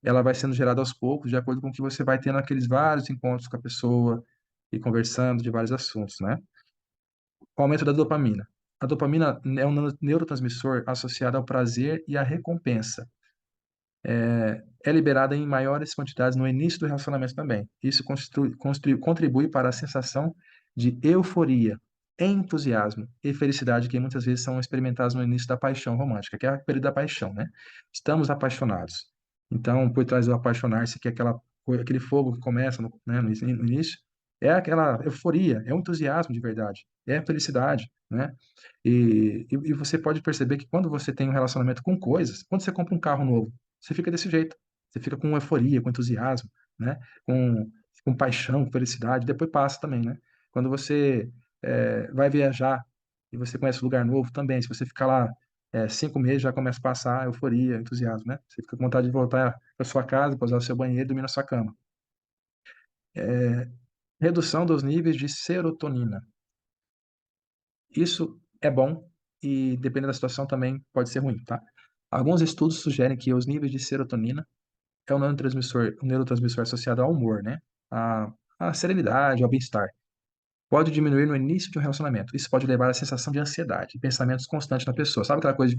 S1: Ela vai sendo gerada aos poucos, de acordo com o que você vai tendo aqueles vários encontros com a pessoa e conversando de vários assuntos, né? O aumento da dopamina. A dopamina é um neurotransmissor associado ao prazer e à recompensa. É liberada em maiores quantidades no início do relacionamento também. Isso contribui para a sensação de euforia, entusiasmo e felicidade que muitas vezes são experimentadas no início da paixão romântica, que é o período da paixão, né? Estamos apaixonados. Então, por trás do apaixonar-se, que é aquele fogo que começa no início, é aquela euforia, é um entusiasmo de verdade, é a felicidade, né? E você pode perceber que quando você tem um relacionamento com coisas, quando você compra um carro novo, você fica desse jeito. Você fica com euforia, com entusiasmo, né? Com paixão, com felicidade. Depois passa também, né? Quando você vai viajar e você conhece um lugar novo também, se você ficar lá 5 meses, já começa a passar euforia, entusiasmo, né? Você fica com vontade de voltar para sua casa, para usar o seu banheiro e dormir na sua cama. Redução dos níveis de serotonina. Isso é bom e, dependendo da situação, também pode ser ruim, tá? Alguns estudos sugerem que os níveis de serotonina é um neurotransmissor associado ao humor, né? A, a serenidade, ao bem-estar. Pode diminuir no início de um relacionamento. Isso pode levar à sensação de ansiedade, pensamentos constantes na pessoa. Sabe aquela coisa de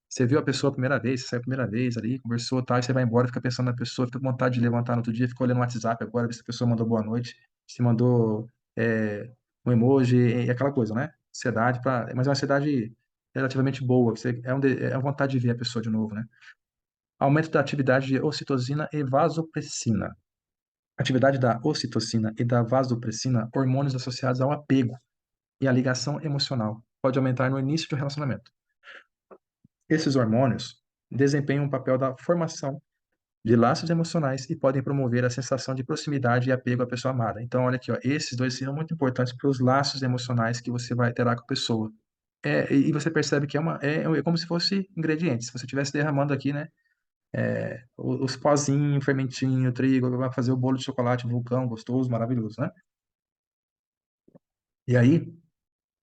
S1: você viu a pessoa a primeira vez, você saiu a primeira vez ali, conversou, tal, e você vai embora, fica pensando na pessoa, fica com vontade de levantar no outro dia, fica olhando o WhatsApp agora, ver se a pessoa mandou boa noite, se mandou um emoji, e aquela coisa, né? Ansiedade, mas é uma ansiedade relativamente boa, que é uma vontade de ver a pessoa de novo, né? Aumento da atividade de ocitocina e vasopressina. Atividade da ocitocina e da vasopressina, hormônios associados ao apego e à ligação emocional, pode aumentar no início de um relacionamento. Esses hormônios desempenham um papel da formação de laços emocionais e podem promover a sensação de proximidade e apego à pessoa amada. Então, olha aqui, ó, esses dois são muito importantes para os laços emocionais que você vai ter com a pessoa. E você percebe que é como se fosse ingredientes. Se você estivesse derramando aqui, né, os pozinhos, fermentinho, trigo, vai fazer o bolo de chocolate, vulcão, gostoso, maravilhoso, né? E aí,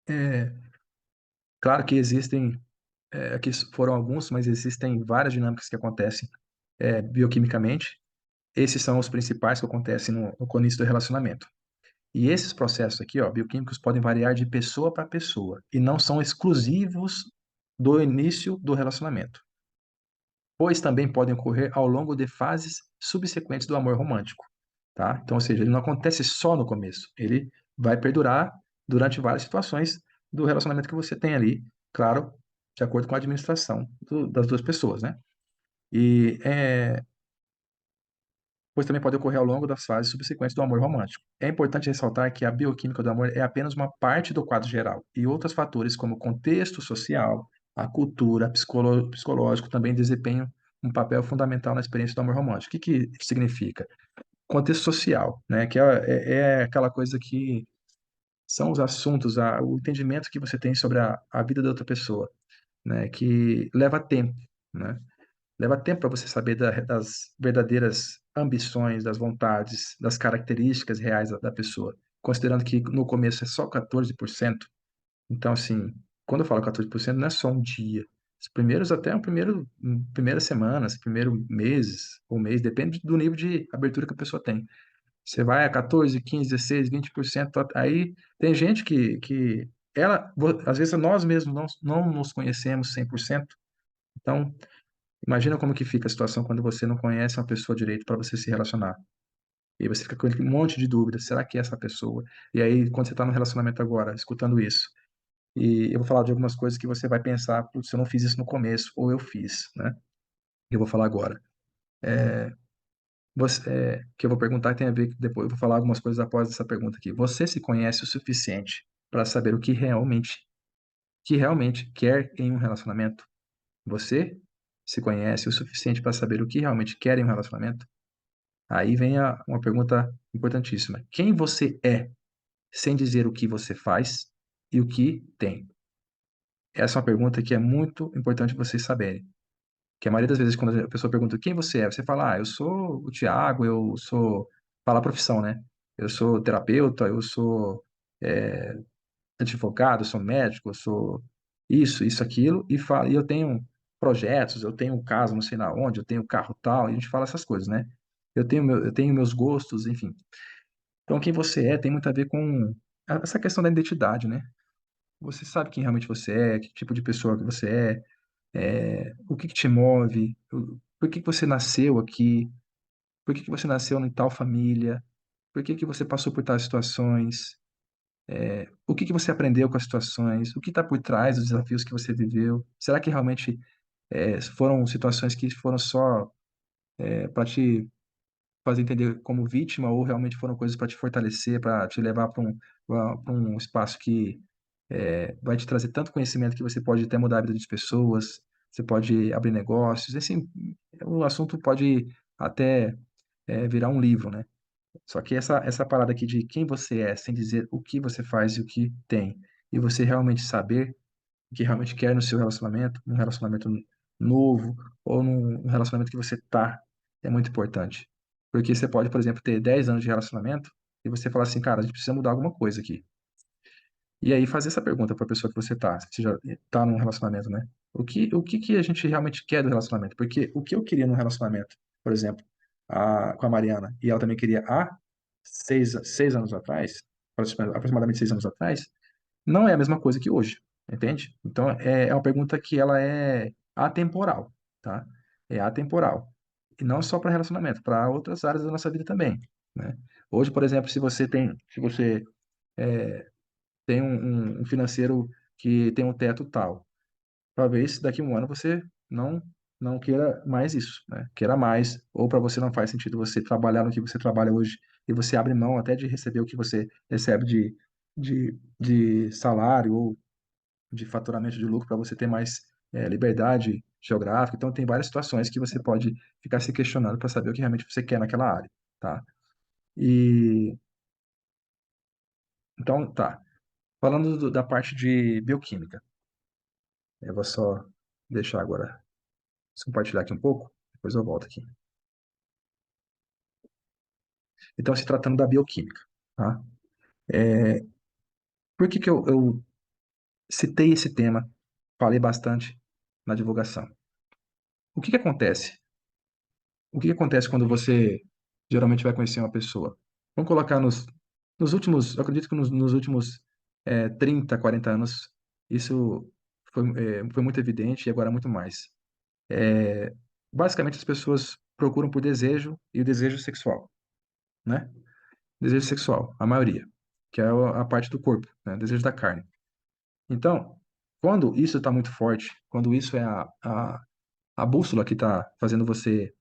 S1: é, claro que existem, aqui foram alguns, mas existem várias dinâmicas que acontecem bioquimicamente. Esses são os principais que acontecem no início do relacionamento. E esses processos aqui, ó, bioquímicos, podem variar de pessoa para pessoa e não são exclusivos do início do relacionamento, pois também podem ocorrer ao longo de fases subsequentes do amor romântico, tá? Então, ou seja, ele não acontece só no começo, ele vai perdurar durante várias situações do relacionamento que você tem ali, claro, de acordo com a administração das duas pessoas, né? E pois também pode ocorrer ao longo das fases subsequentes do amor romântico. É importante ressaltar que a bioquímica do amor é apenas uma parte do quadro geral, e outros fatores, como o contexto social, a cultura, psicológico, também desempenham um papel fundamental na experiência do amor romântico. O que significa? Contexto social, né? Que é aquela coisa que são os assuntos, o entendimento que você tem sobre a vida da outra pessoa, né? Que leva tempo, né? Leva tempo para você saber das verdadeiras ambições, das vontades, das características reais da pessoa. Considerando que no começo é só 14%, então, assim, quando eu falo 14%, não é só um dia. Os primeiros, até primeiras semanas, primeiro meses ou mês, depende do nível de abertura que a pessoa tem. Você vai a 14, 15, 16, 20%, aí tem gente que às vezes nós mesmos não nos conhecemos 100%, então imagina como que fica a situação quando você não conhece uma pessoa direito para você se relacionar. E você fica com um monte de dúvidas. Será que é essa pessoa? E aí, quando você está no relacionamento agora, escutando isso, e eu vou falar de algumas coisas que você vai pensar, putz, eu não fiz isso no começo, ou eu fiz, né? Eu vou falar agora. Que eu vou perguntar tem a ver, depois eu vou falar algumas coisas após essa pergunta aqui. Você se conhece o suficiente para saber o que realmente quer em um relacionamento? Você se conhece o suficiente para saber o que realmente quer em um relacionamento? Aí vem uma pergunta importantíssima. Quem você é, sem dizer o que você faz e o que tem? Essa é uma pergunta que é muito importante vocês saberem. Que a maioria das vezes, quando a pessoa pergunta quem você é, você fala, eu sou o Tiago, eu sou. Fala a profissão, né? Eu sou terapeuta, eu sou é, advogado, eu sou médico, eu sou isso, aquilo, e eu tenho projetos, eu tenho um caso não sei na onde, eu tenho carro tal, e a gente fala essas coisas, né? Eu tenho meus gostos, enfim. Então, quem você é tem muito a ver com essa questão da identidade, né? Você sabe quem realmente você é, que tipo de pessoa que você o que que te move, por que que você nasceu aqui, por que que você nasceu em tal família, por que que você passou por tais situações, o que que você aprendeu com as situações, o que está por trás dos desafios que você viveu. Será que realmente foram situações que foram só para te fazer entender como vítima ou realmente foram coisas para te fortalecer, para te levar pra um espaço que vai te trazer tanto conhecimento que você pode até mudar a vida de pessoas, você pode abrir negócios, assim, o assunto pode até virar um livro, né? Só que essa parada aqui de quem você é, sem dizer o que você faz e o que tem, e você realmente saber o que realmente quer no seu relacionamento, num relacionamento novo, ou num relacionamento que você tá, é muito importante. Porque você pode, por exemplo, ter 10 anos de relacionamento e você falar assim, cara, a gente precisa mudar alguma coisa aqui. E aí fazer essa pergunta para a pessoa que você tá, se você já tá num relacionamento, né? O que que a gente realmente quer do relacionamento? Porque o que eu queria num relacionamento, por exemplo, com a Mariana, e ela também queria há 6 anos atrás, aproximadamente 6 anos atrás, não é a mesma coisa que hoje, entende? Então é uma pergunta que ela é atemporal, tá? É atemporal. E não só para relacionamento, para outras áreas da nossa vida também, né? Hoje, por exemplo, se você tem um financeiro que tem um teto tal. Talvez daqui a um ano você não queira mais isso, né? Queira mais, ou para você não faz sentido você trabalhar no que você trabalha hoje e você abre mão até de receber o que você recebe de salário ou de faturamento de lucro para você ter mais liberdade geográfica. Então, tem várias situações que você pode ficar se questionando para saber o que realmente você quer naquela área, tá? E então, tá. Falando da parte de bioquímica, eu vou só deixar agora, compartilhar aqui um pouco, depois eu volto aqui. Então, se tratando da bioquímica, tá? Por que que eu citei esse tema, falei bastante na divulgação? O que que acontece? O que que acontece quando você geralmente vai conhecer uma pessoa? Vamos colocar nos últimos, eu acredito que nos últimos 30, 40 anos, isso foi muito evidente e agora muito mais. Basicamente, as pessoas procuram por desejo e o desejo sexual, né? Desejo sexual, a maioria, que é a parte do corpo, né? Desejo da carne. Então, quando isso está muito forte, quando isso é a bússola que está fazendo você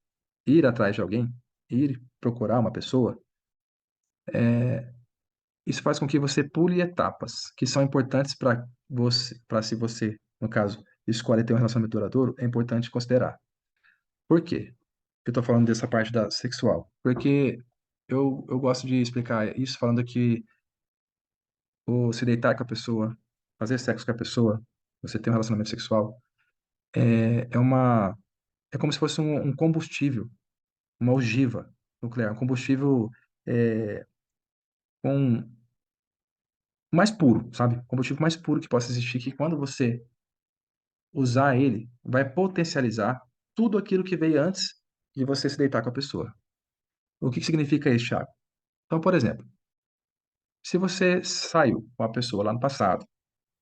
S1: ir atrás de alguém, ir procurar uma pessoa, isso faz com que você pule etapas que são importantes para se você, no caso, escolher ter um relacionamento duradouro, é importante considerar. Por quê? Eu estou falando dessa parte da sexual? Porque eu gosto de explicar isso falando que o se deitar com a pessoa, fazer sexo com a pessoa, você ter um relacionamento sexual, é como se fosse um combustível, uma ogiva nuclear, um combustível é, com mais puro, sabe? Combustível mais puro que possa existir, que quando você usar ele, vai potencializar tudo aquilo que veio antes de você se deitar com a pessoa. O que que significa isso, Thiago? Então, por exemplo, se você saiu com a pessoa lá no passado,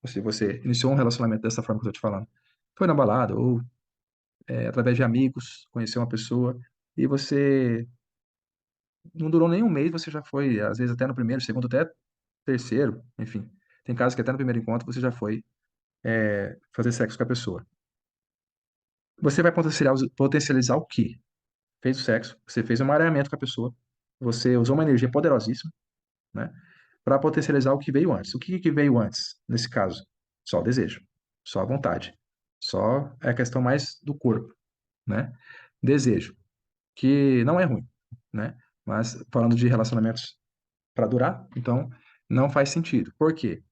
S1: ou se você iniciou um relacionamento dessa forma que eu estou te falando, foi na balada ou através de amigos, conheceu uma pessoa e você não durou nem um mês, você já foi, às vezes até no primeiro, segundo, até terceiro, enfim. Tem casos que até no primeiro encontro você já foi fazer sexo com a pessoa. Você vai potencializar o quê? Fez o sexo, você fez um mareamento com a pessoa, você usou uma energia poderosíssima, né, para potencializar o que veio antes. O que que veio antes, nesse caso? Só o desejo, só a vontade, só é a questão mais do corpo, né? Desejo, que não é ruim, né? Mas falando de relacionamentos para durar, então não faz sentido. Por quê?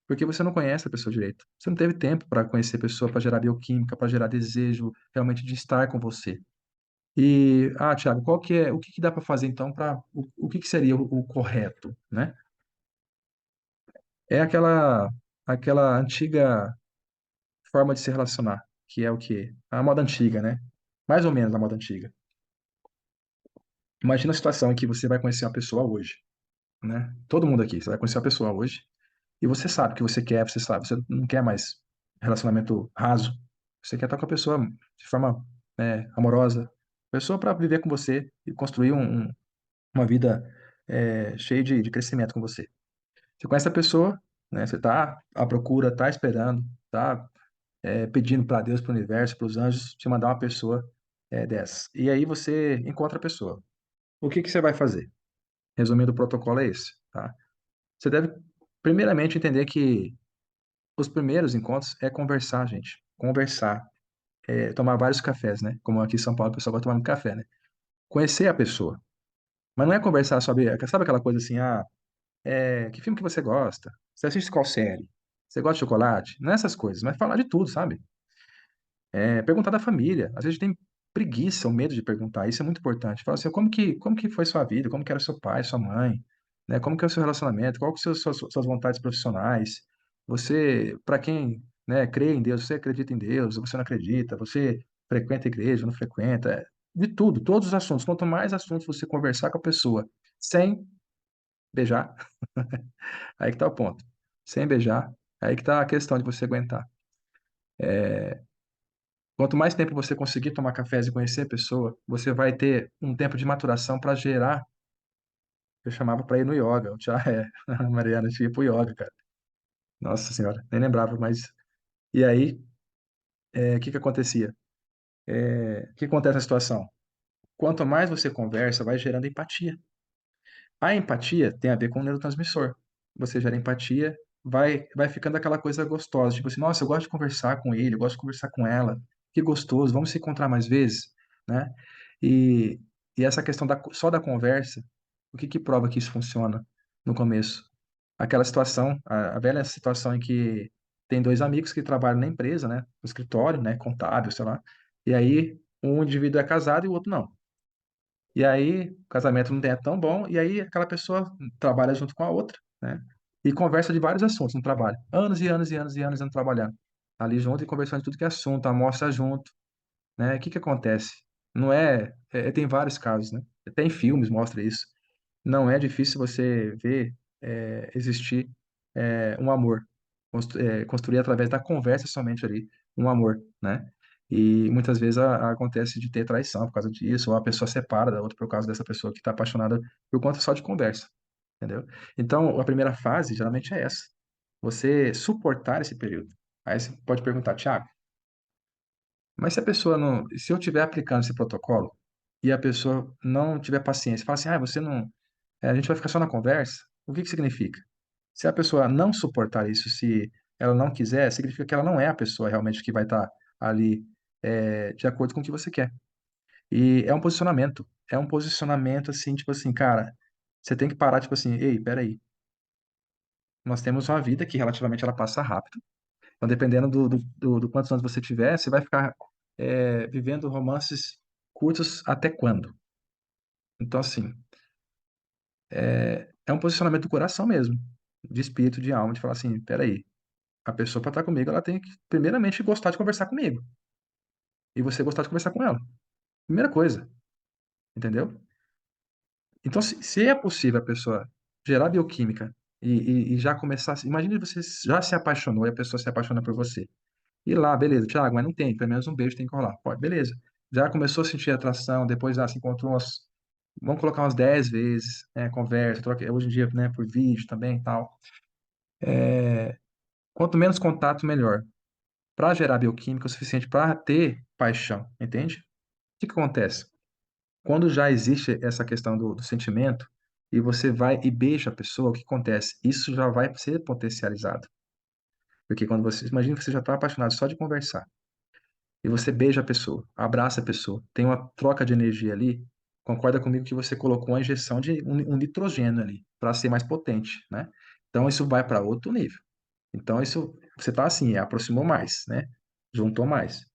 S1: Porque você não conhece a pessoa direito. Você não teve tempo para conhecer a pessoa, para gerar bioquímica, para gerar desejo realmente de estar com você. Thiago, o que que dá para fazer então para o que que seria o correto, né? É aquela antiga forma de se relacionar, que é o quê? A moda antiga, né? Mais ou menos a moda antiga. Imagina a situação em que você vai conhecer uma pessoa hoje, né? Todo mundo aqui, você vai conhecer uma pessoa hoje e você sabe o que você quer, você sabe, você não quer mais relacionamento raso, você quer estar com a pessoa de forma amorosa, pessoa para viver com você e construir uma vida cheia de crescimento com você. Você conhece a pessoa, né? Você está à procura, está esperando, está pedindo para Deus, para o universo, para os anjos te mandar uma pessoa dessa. E aí você encontra a pessoa. O que que você vai fazer? Resumindo, o protocolo é esse, tá? Você deve, primeiramente, entender que os primeiros encontros é conversar, gente. Conversar. Tomar vários cafés, né? Como aqui em São Paulo o pessoal vai tomar muito café, né? Conhecer a pessoa. Mas não é conversar sobre. Sabe aquela coisa assim, que filme que você gosta? Você assiste qual série? Você gosta de chocolate? Não é essas coisas, mas falar de tudo, sabe? Perguntar da família. Às vezes tem preguiça ou medo de perguntar. Isso é muito importante. Fala assim, como que foi sua vida? Como que era seu pai, sua mãe? Né? Como que é o seu relacionamento? Qual que são suas vontades profissionais? Você, para quem, né, crê em Deus, você acredita em Deus, você não acredita, você frequenta a igreja, não frequenta, de tudo, todos os assuntos. Quanto mais assuntos você conversar com a pessoa sem beijar, aí que tá o ponto. Sem beijar, aí que tá a questão de você aguentar. Quanto mais tempo você conseguir tomar cafés e conhecer a pessoa, você vai ter um tempo de maturação para gerar. Eu chamava para ir no yoga. Já é, a Mariana tinha ir pro yoga, cara. Nossa senhora, nem lembrava, mas. E aí, o que que acontecia? O que acontece na situação? Quanto mais você conversa, vai gerando empatia. A empatia tem a ver com o neurotransmissor. Você gera empatia, vai ficando aquela coisa gostosa, tipo assim, nossa, eu gosto de conversar com ele, eu gosto de conversar com ela, que gostoso, vamos se encontrar mais vezes, né? E, e essa questão só da conversa, o que que prova que isso funciona no começo? Aquela situação, a velha situação em que tem dois amigos que trabalham na empresa, né, no escritório, né, contábil, sei lá, e aí um indivíduo é casado e o outro não. E aí, o casamento não é tão bom, e aí aquela pessoa trabalha junto com a outra, né? E conversa de vários assuntos no trabalho. Anos e anos e anos e anos indo trabalhando. Ali junto e conversando de tudo que é assunto, almoça junto, né? O que que acontece? Não tem vários casos, né? Até em filmes mostra isso. Não é difícil você ver existir um amor, construir através da conversa somente ali um amor, né? E muitas vezes acontece de ter traição por causa disso, ou a pessoa separa da outra por causa dessa pessoa que está apaixonada por conta só de conversa, entendeu? Então, a primeira fase geralmente é essa, você suportar esse período. Aí você pode perguntar, Tiago, mas se a pessoa não, se eu estiver aplicando esse protocolo e a pessoa não tiver paciência, fala assim, você não, a gente vai ficar só na conversa, o que que significa? Se a pessoa não suportar isso, se ela não quiser, significa que ela não é a pessoa realmente que vai estar ali de acordo com o que você quer. E é um posicionamento assim, tipo assim, cara, você tem que parar, tipo assim, ei, peraí, nós temos uma vida que relativamente ela passa rápido, então dependendo do quantos anos você tiver, você vai ficar vivendo romances curtos até quando? Então, assim, é um posicionamento do coração mesmo, de espírito, de alma, de falar assim, peraí, a pessoa para estar comigo, ela tem que, primeiramente, gostar de conversar comigo. E você gostar de conversar com ela. Primeira coisa, entendeu? Então, se é possível a pessoa gerar bioquímica e já começar. Imagine você já se apaixonou e a pessoa se apaixona por você. E lá, beleza, Thiago, mas não tem, pelo menos um beijo tem que rolar. Pode, beleza. Já começou a sentir atração, depois já se encontrou vamos colocar umas 10 vezes, conversa, troca, hoje em dia, né, por vídeo também e tal. Quanto menos contato, melhor. Para gerar bioquímica o suficiente para ter paixão, entende? O que que acontece? Quando já existe essa questão do sentimento e você vai e beija a pessoa, o que acontece? Isso já vai ser potencializado. Porque quando você, imagina que você já está apaixonado só de conversar e você beija a pessoa, abraça a pessoa, tem uma troca de energia ali, concorda comigo que você colocou uma injeção de um nitrogênio ali para ser mais potente, né? Então isso vai para outro nível. Então isso você está assim, aproximou mais, né? Juntou mais.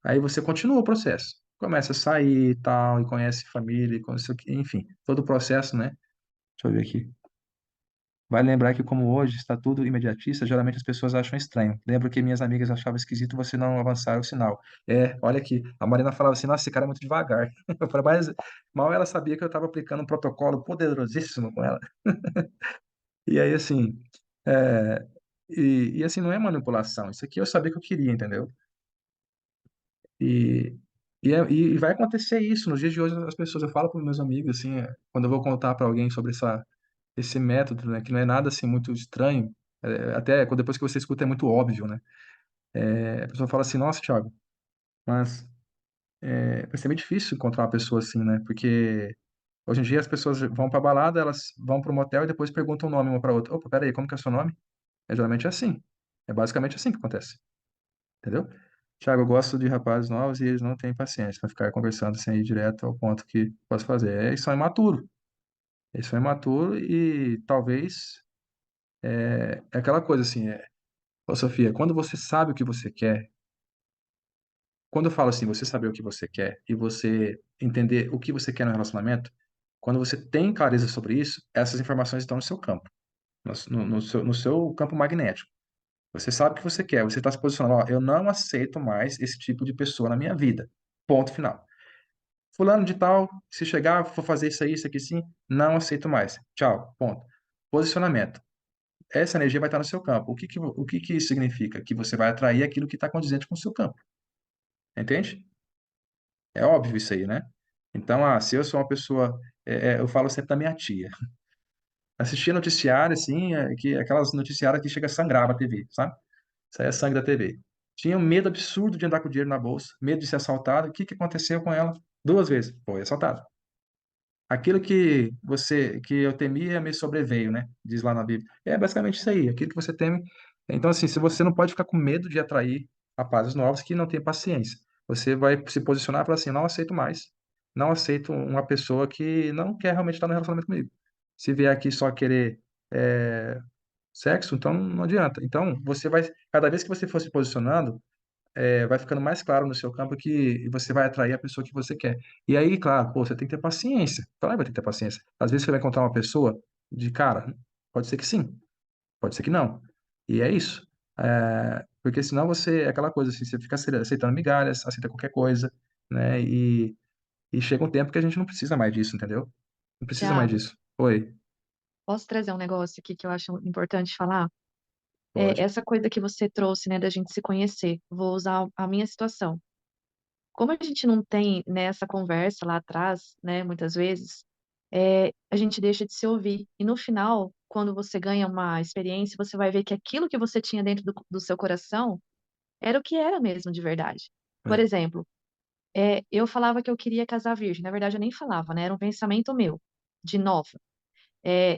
S1: Aí você continua o processo. Começa a sair e tal, e conhece família, enfim, todo o processo, né? Deixa eu ver aqui. Vale lembrar que, como hoje está tudo imediatista, geralmente as pessoas acham estranho. Lembro que minhas amigas achavam esquisito você não avançar o sinal. Olha aqui, a Marina falava assim: nossa, esse cara é muito devagar. Eu falei, mas mal ela sabia que eu estava aplicando um protocolo poderosíssimo com ela. E aí, assim, é, e assim, não é manipulação. Isso aqui eu sabia que eu queria, entendeu? E, e vai acontecer isso. Nos dias de hoje, as pessoas, eu falo para meus amigos, assim, quando eu vou contar para alguém sobre esse método, né, que não é nada assim muito estranho, até depois que você escuta é muito óbvio, né? A pessoa fala assim, nossa, Thiago, mas vai ser meio difícil encontrar uma pessoa assim, né? Porque hoje em dia as pessoas vão pra balada, elas vão pro motel e depois perguntam o nome uma pra outra. Opa, peraí, como que é o seu nome? Geralmente é assim. É basicamente assim que acontece. Entendeu? Thiago, eu gosto de rapazes novos e eles não têm paciência para ficar conversando sem ir direto ao ponto que posso fazer. Isso é imaturo. Isso é imaturo e talvez é aquela coisa assim, ô Sofia, quando você sabe o que você quer, quando eu falo assim, você saber o que você quer e você entender o que você quer no relacionamento, quando você tem clareza sobre isso, essas informações estão no seu campo, no seu campo magnético. Você sabe o que você quer, você está se posicionando, ó, eu não aceito mais esse tipo de pessoa na minha vida. Ponto final. Fulano de tal, se chegar, for fazer isso aqui sim, não aceito mais. Tchau, ponto. Posicionamento. Essa energia vai estar no seu campo. O que que isso significa? Que você vai atrair aquilo que está condizente com o seu campo. Entende? É óbvio isso aí, né? Então, se eu sou uma pessoa, eu falo sempre da minha tia. Assistia noticiário, assim, que aquelas noticiárias que chega a sangrar a TV, sabe? Isso aí é sangue da TV. Tinha um medo absurdo de andar com dinheiro na bolsa, medo de ser assaltado. O que que aconteceu com ela? Duas vezes. Foi assaltada. Aquilo que eu temia me sobreveio, né? Diz lá na Bíblia. É basicamente isso aí, aquilo que você teme. Então, assim, se você não pode ficar com medo de atrair rapazes novos que não têm paciência, você vai se posicionar e falar assim: não aceito mais. Não aceito uma pessoa que não quer realmente estar no relacionamento comigo. Se vier aqui só querer é, sexo, então não adianta. Então, você vai, cada vez que você for se posicionando, vai ficando mais claro no seu campo que você vai atrair a pessoa que você quer. E aí, claro, pô, você tem que ter paciência. Claro, vai ter que ter paciência. Às vezes você vai encontrar uma pessoa de cara, pode ser que sim, pode ser que não. E é isso. Porque senão você, é aquela coisa assim, você fica aceitando migalhas, aceita qualquer coisa, né? E chega um tempo que a gente não precisa mais disso, entendeu? Não precisa mais
S3: Tiago,
S1: disso. Oi,
S3: posso trazer um negócio aqui que eu acho importante falar?
S1: pode.
S3: Essa coisa que você trouxe, né, da gente se conhecer. Vou usar a minha situação. Como a gente não tem, né, essa conversa lá atrás, né, muitas vezes, a gente deixa de se ouvir. E no final, quando você ganha uma experiência, você vai ver que aquilo que você tinha dentro do seu coração era o que era mesmo de verdade. Por
S1: É,
S3: exemplo, eu falava que eu queria casar virgem. Na verdade, eu nem falava, né? Era um pensamento meu, de nova.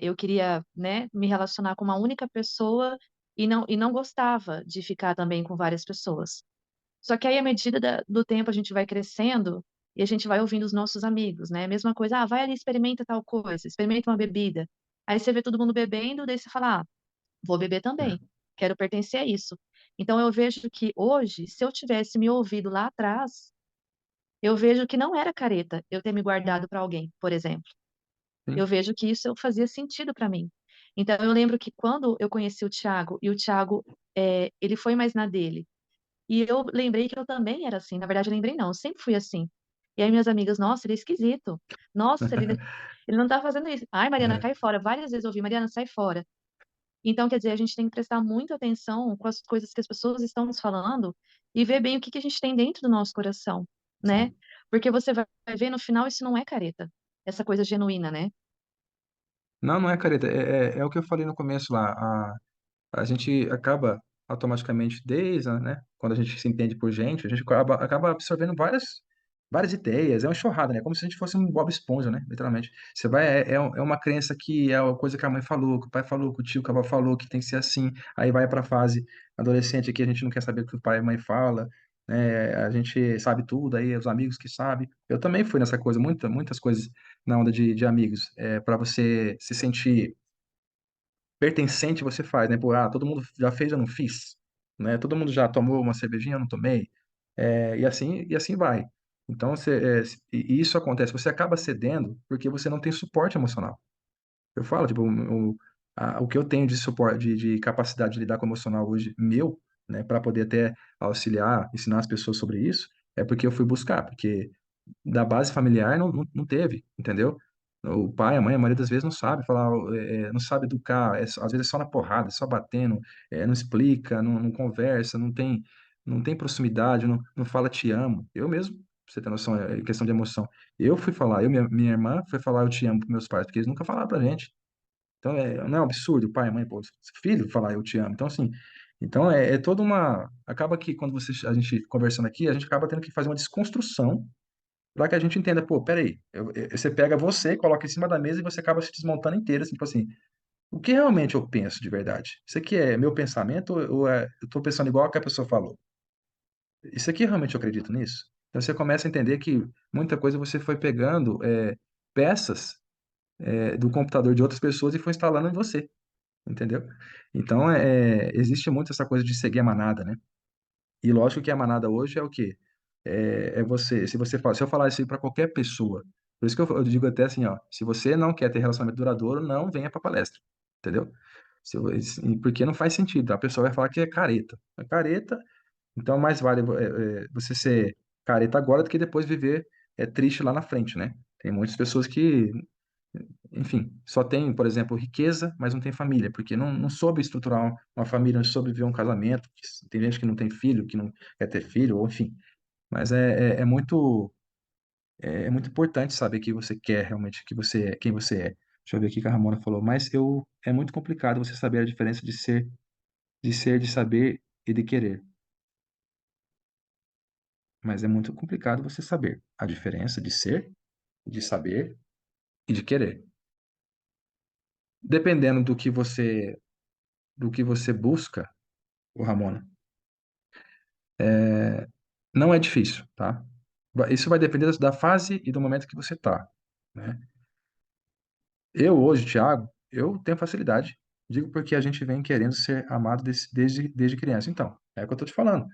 S3: Eu queria, né, me relacionar com uma única pessoa e não gostava de ficar também com várias pessoas. Só que aí, à medida do tempo, a gente vai crescendo e a gente vai ouvindo os nossos amigos, né? Mesma coisa, vai ali, experimenta tal coisa, experimenta uma bebida. Aí você vê todo mundo bebendo, daí você fala, vou beber
S1: é.
S3: também, quero pertencer a isso. Então, eu vejo que hoje, se eu tivesse me ouvido lá atrás, eu vejo que não era careta eu ter me guardado para alguém, por exemplo. Eu
S1: Sim.
S3: vejo que isso fazia sentido para mim. Então, eu lembro que quando eu conheci o Thiago, e o Thiago, ele foi mais na dele, e eu lembrei que eu também era assim. Na verdade, eu lembrei não, eu sempre fui assim. E aí minhas amigas, nossa, ele é esquisito. Nossa, ele não tá fazendo isso. Ai, Mariana,
S1: É,
S3: cai fora. Várias vezes eu ouvi, Mariana, sai fora. Então, quer dizer, a gente tem que prestar muita atenção com as coisas que as pessoas estão nos falando e ver bem o que que a gente tem dentro do nosso coração, né?
S1: sim.
S3: Porque você vai ver no final, isso não é careta. Essa coisa genuína, né?
S1: Não, não é careta. É o que eu falei no começo lá. A gente acaba automaticamente, né, quando a gente se entende por gente, a gente acaba absorvendo várias ideias, é uma enxurrada, né, como se a gente fosse um Bob Esponja, né, literalmente. Você vai, é uma crença que é uma coisa que a mãe falou, que o pai falou, que o tio, que a avó falou, que tem que ser assim, aí vai para a fase adolescente que a gente não quer saber o que o pai e a mãe fala, né, a gente sabe tudo, aí os amigos que sabem. Eu também fui nessa coisa, muitas coisas na onda de amigos, para você se sentir pertencente você faz, né? Pô, todo mundo já fez, eu não fiz, né? Todo mundo já tomou uma cervejinha, eu não tomei, e assim vai. Então, e isso acontece, você acaba cedendo porque você não tem suporte emocional. Eu falo, tipo, o que eu tenho de suporte, de capacidade de lidar com o emocional hoje, meu, né, para poder até auxiliar, ensinar as pessoas sobre isso, é porque eu fui buscar, porque da base familiar não teve, entendeu? O pai, a mãe, a maioria das vezes não sabe falar, não sabe educar, às vezes é só na porrada, é só batendo, não explica, não conversa, não tem proximidade, não fala te amo. Eu mesmo, pra você ter noção, é questão de emoção. Eu fui falar, minha irmã foi falar eu te amo pros meus pais, porque eles nunca falaram pra gente. Então, não é um absurdo, pai, mãe, pô, filho falar eu te amo. Então, assim, então é toda uma. Acaba que quando a gente conversando aqui, a gente acaba tendo que fazer uma desconstrução para que a gente entenda, pô, peraí, você pega você, coloca em cima da mesa e você acaba se desmontando inteiro, assim, tipo assim, o que realmente eu penso de verdade? Isso aqui é meu pensamento ou eu tô pensando igual que a pessoa falou? Isso aqui realmente eu acredito nisso? Então você começa a entender que muita coisa você foi pegando peças do computador de outras pessoas e foi instalando em você, entendeu? Então existe muito essa coisa de seguir a manada, né? E lógico que a manada hoje é o quê? Você, se eu falar isso aí para qualquer pessoa, por isso que eu digo até assim, ó, se você não quer ter relacionamento duradouro, não venha para palestra, entendeu? Porque não faz sentido. A pessoa vai falar que é careta. É careta, então mais vale você ser careta agora do que depois viver triste lá na frente, né? Tem muitas pessoas que, enfim, só tem, por exemplo, riqueza, mas não tem família, porque não soube estruturar uma família, não soube viver um casamento. Tem gente que não tem filho, que não quer ter filho, ou enfim. Mas é muito importante saber que você quer realmente, que você, quem você é. Deixa eu ver aqui que a Ramona falou, mas é muito complicado você saber a diferença de saber e de querer. Mas é muito complicado você saber a diferença de ser, de saber e de querer. Dependendo do que você busca, o Ramona, não é difícil, tá? Isso vai depender da fase e do momento que você tá, né? Eu hoje, Thiago, eu tenho facilidade. Digo porque a gente vem querendo ser amado desde criança. Então, é o que eu tô te falando.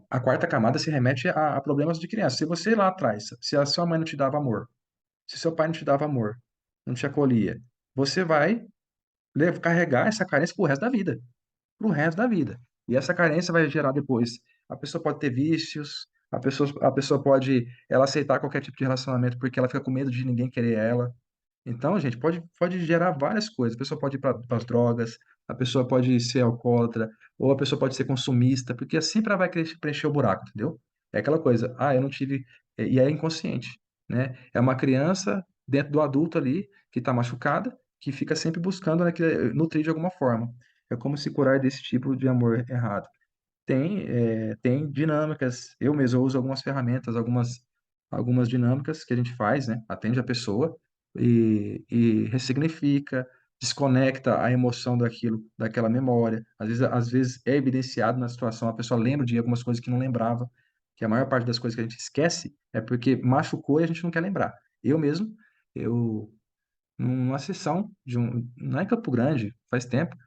S1: A quarta camada se remete a problemas de criança. Se você lá atrás, se a sua mãe não te dava amor, se seu pai não te dava amor, não te acolhia, você vai carregar essa carência pro resto da vida. Pro resto da vida. E essa carência vai gerar depois. A pessoa pode ter vícios, a pessoa pode ela aceitar qualquer tipo de relacionamento porque ela fica com medo de ninguém querer ela. Então, gente, pode gerar várias coisas. A pessoa pode ir para as drogas, a pessoa pode ser alcoólatra, ou a pessoa pode ser consumista, porque sempre ela vai querer preencher o buraco, entendeu? É aquela coisa, eu não tive. E é inconsciente, né? É uma criança dentro do adulto ali, que está machucada, que fica sempre buscando, né, nutrir de alguma forma. É como se curar desse tipo de amor errado. Tem dinâmicas. Eu mesmo uso algumas ferramentas, algumas dinâmicas que a gente faz, né? Atende a pessoa e ressignifica, desconecta a emoção daquela memória. Às vezes é evidenciado na situação, a pessoa lembra de algumas coisas que não lembrava, que a maior parte das coisas que a gente esquece é porque machucou e a gente não quer lembrar. Eu mesmo, eu, numa sessão não é em Campo Grande, faz tempo,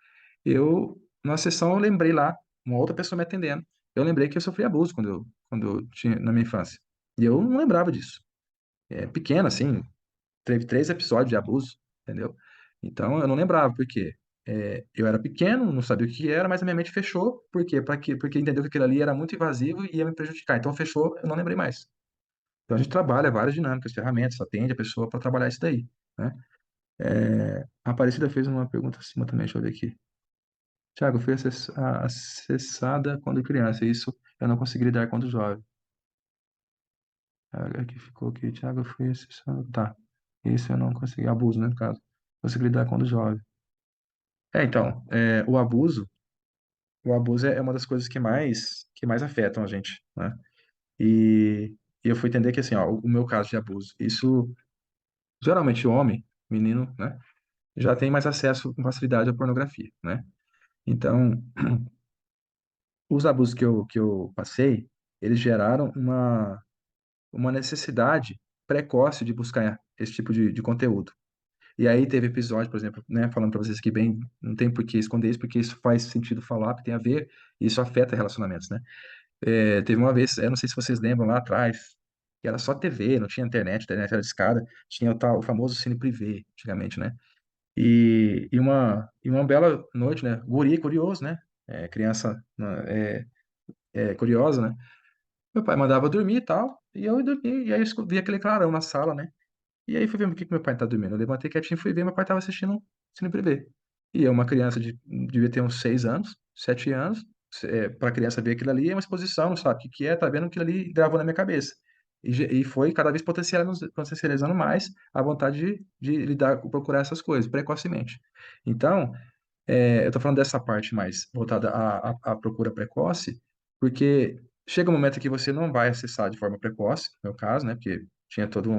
S1: numa sessão, eu lembrei lá, uma outra pessoa me atendendo. Eu lembrei que eu sofri abuso quando eu tinha, na minha infância. E eu não lembrava disso. Pequeno, assim, teve 3 episódios de abuso, entendeu? Então, eu não lembrava, por quê? Eu era pequeno, não sabia o que era, mas a minha mente fechou. Por quê? Porque entendeu que aquilo ali era muito invasivo e ia me prejudicar. Então, fechou, eu não lembrei mais. Então, a gente trabalha várias dinâmicas, ferramentas, atende a pessoa para trabalhar isso daí, né? A Aparecida fez uma pergunta acima também, deixa eu ver aqui. Tiago, fui acessada quando criança, isso eu não consegui lidar quando jovem. Aqui ficou aqui, Tiago, fui acessada. Tá. Isso eu não consegui, abuso, né, no caso. Consegui lidar quando jovem. Então, o abuso é uma das coisas que mais afetam a gente, né? E eu fui entender que, assim, ó, o meu caso de abuso, isso, geralmente o homem, menino, né, já tem mais acesso com facilidade à pornografia, né? Então, os abusos que eu passei, eles geraram uma necessidade precoce de buscar esse tipo de conteúdo. E aí teve episódio, por exemplo, né, falando para vocês que bem, não tem por que esconder isso, porque isso faz sentido falar, porque tem a ver, e isso afeta relacionamentos, né? Teve uma vez, eu não sei se vocês lembram lá atrás, que era só TV, não tinha internet, a internet era discada, tinha o famoso cine privê, antigamente, né? E uma bela noite, né? Guri curioso, né? Criança né, curiosa, né? Meu pai mandava eu dormir e tal, e eu dormi, e aí eu vi aquele clarão na sala, né? E aí fui ver o que que meu pai tá dormindo. Eu levantei quietinho e fui ver, meu pai tava assistindo um Cine Privé. E eu, uma criança devia ter uns 6 anos, 7 anos, pra criança ver aquilo ali é uma exposição, não sabe o que que é, tá vendo aquilo ali, gravou na minha cabeça. E foi cada vez potencializando mais a vontade de lidar, procurar essas coisas, precocemente. Então, eu tô falando dessa parte mais voltada à procura precoce, porque chega um momento que você não vai acessar de forma precoce, no meu caso, né? Porque tinha todo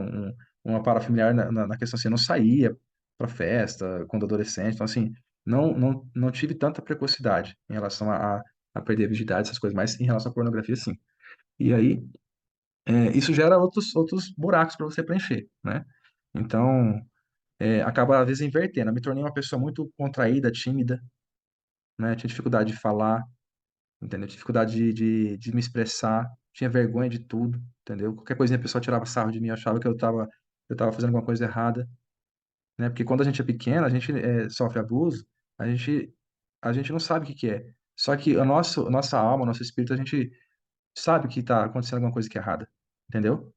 S1: uma parafamiliar na questão assim, eu não saía para festa quando adolescente, então assim, não tive tanta precocidade em relação a perder a virgindade, essas coisas, mas em relação à pornografia, sim. E aí, isso gera outros buracos para você preencher, né? Então, acaba às vezes invertendo. Eu me tornei uma pessoa muito contraída, tímida, né? Tinha dificuldade de falar, entendeu? Tinha dificuldade de me expressar, tinha vergonha de tudo, entendeu? Qualquer coisinha a pessoa tirava sarro de mim, achava que eu tava fazendo alguma coisa errada, né? Porque quando a gente é pequeno, a gente sofre abuso, A gente, a gente não sabe o que que é. Só que nossa alma, nosso espírito, a gente sabe que está acontecendo alguma coisa que é errada, entendeu?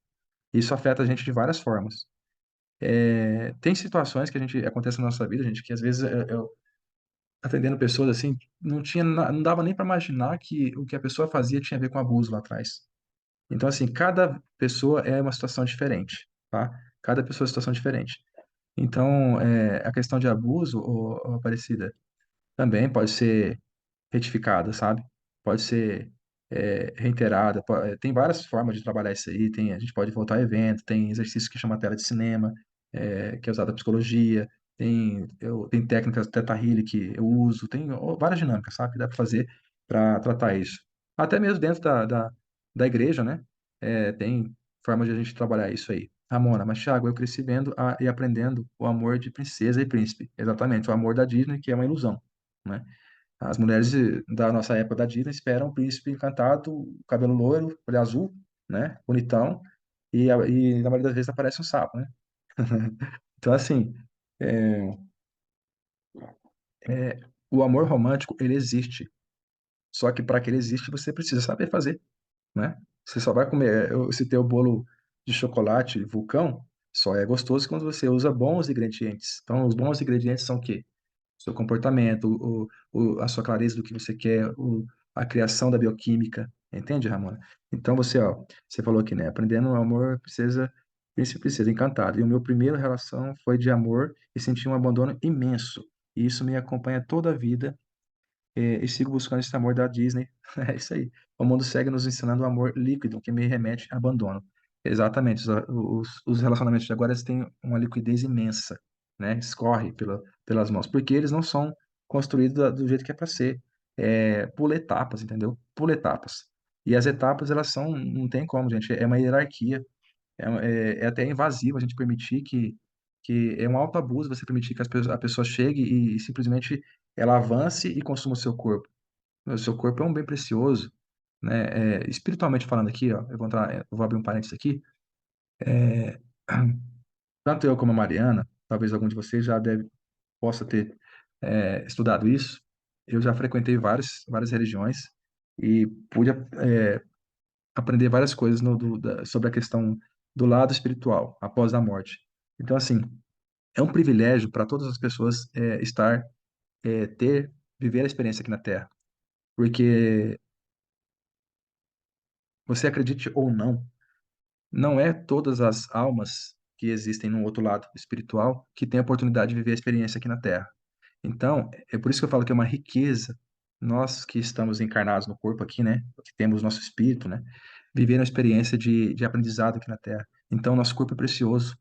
S1: Isso afeta a gente de várias formas. Tem situações que a gente acontece na nossa vida, gente, que às vezes eu atendendo pessoas assim, não dava nem para imaginar que o que a pessoa fazia tinha a ver com abuso lá atrás. Então, assim, cada pessoa é uma situação diferente, tá? Cada pessoa é uma situação diferente. Então, a questão de abuso, ô Aparecida, também pode ser retificada, sabe? Pode ser reiterada. Tem várias formas de trabalhar isso aí. A gente pode voltar a evento, tem exercício que chama tela de cinema, que é usado na psicologia, tem técnicas Theta Healing que eu uso, tem várias dinâmicas, sabe? Que dá para fazer para tratar isso. Até mesmo dentro da igreja, né? Tem formas de a gente trabalhar isso aí. Ramona, mas Thiago, eu cresci vendo e aprendendo o amor de princesa e príncipe. Exatamente, o amor da Disney, que é uma ilusão, né? As mulheres da nossa época da Disney esperam um príncipe encantado, cabelo loiro, olho azul, né? Bonitão, e na maioria das vezes aparece um sapo, né? Então, assim, é, o amor romântico, ele existe. Só que para que ele existe, você precisa saber fazer, né? Você só vai comer. Eu citei o bolo de chocolate vulcão, só é gostoso quando você usa bons ingredientes. Então, os bons ingredientes são o quê? Seu comportamento, a sua clareza do que você quer, a criação da bioquímica, entende, Ramona? Então você falou aqui, né? Aprendendo o amor, precisa, encantado. E o meu primeiro relação foi de amor e senti um abandono imenso. E isso me acompanha toda a vida e sigo buscando esse amor da Disney. É isso aí. O mundo segue nos ensinando o amor líquido, que me remete a abandono. Exatamente. Os relacionamentos de agora eles têm uma liquidez imensa, né? Escorre pelas mãos, porque eles não são construídos do jeito que é para ser. Pula etapas, entendeu? Pula etapas. E as etapas, elas são, não tem como, gente, é uma hierarquia. É até invasivo a gente permitir que é um autoabuso você permitir que a pessoa chegue e simplesmente ela avance e consuma o seu corpo. O seu corpo é um bem precioso, né? Espiritualmente falando aqui, ó, eu vou abrir um parênteses aqui. É, tanto eu como a Mariana, talvez algum de vocês possa ter estudado isso. Eu já frequentei várias religiões e pude aprender várias coisas sobre a questão do lado espiritual após a morte. Então, assim, é um privilégio para todas as pessoas viver a experiência aqui na Terra, porque você acredite ou não, não é todas as almas que existem no outro lado espiritual que têm a oportunidade de viver a experiência aqui na Terra. Então, é por isso que eu falo que é uma riqueza nós que estamos encarnados no corpo aqui, né, que temos nosso espírito, né, viver uma experiência de aprendizado aqui na Terra. Então, nosso corpo é precioso.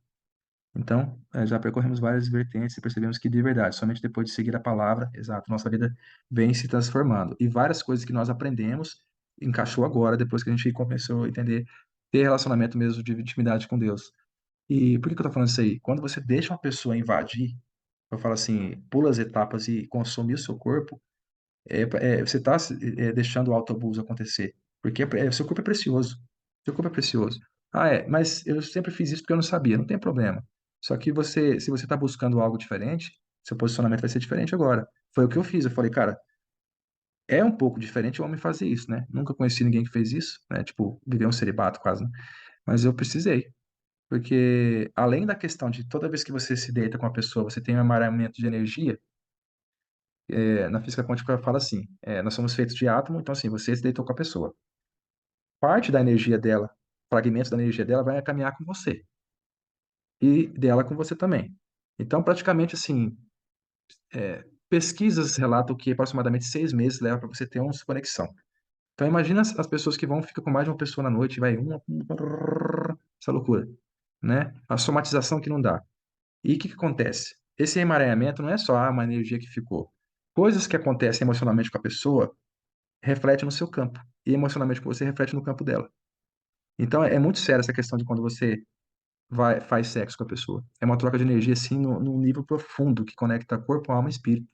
S1: Então, já percorremos várias vertentes e percebemos que, de verdade, somente depois de seguir a palavra, exato, nossa vida vem se transformando. E várias coisas que nós aprendemos encaixou agora, depois que a gente começou a entender, ter relacionamento mesmo de intimidade com Deus. E por que que eu tô falando isso aí? Quando você deixa uma pessoa invadir, eu falo assim, pula as etapas e consumir o seu corpo, você está deixando o autoabuso acontecer, porque seu corpo é precioso. Seu corpo é precioso. Ah, mas eu sempre fiz isso porque eu não sabia, não tem problema. Só que se você está buscando algo diferente, seu posicionamento vai ser diferente agora. Foi o que eu fiz. Eu falei, cara, é um pouco diferente o homem fazer isso, né? Nunca conheci ninguém que fez isso, né? Tipo, viver um celibato quase, né? Mas eu precisei. Porque além da questão de toda vez que você se deita com uma pessoa, você tem um emaranhamento de energia, na física quântica fala assim, nós somos feitos de átomo, então assim, você se deitou com a pessoa. Parte da energia dela, fragmentos da energia dela vai caminhar com você e dela com você também. Então, praticamente assim, pesquisas relatam que aproximadamente 6 meses leva para você ter uma conexão. Então, imagina as pessoas que ficam com mais de uma pessoa na noite, vai essa loucura, né? A somatização que não dá. E o que que acontece? Esse emaranhamento não é só uma energia que ficou. Coisas que acontecem emocionalmente com a pessoa reflete no seu campo. E emocionalmente com você reflete no campo dela. Então é muito sério essa questão de quando você faz sexo com a pessoa. É uma troca de energia assim num nível profundo que conecta corpo, alma e espírito.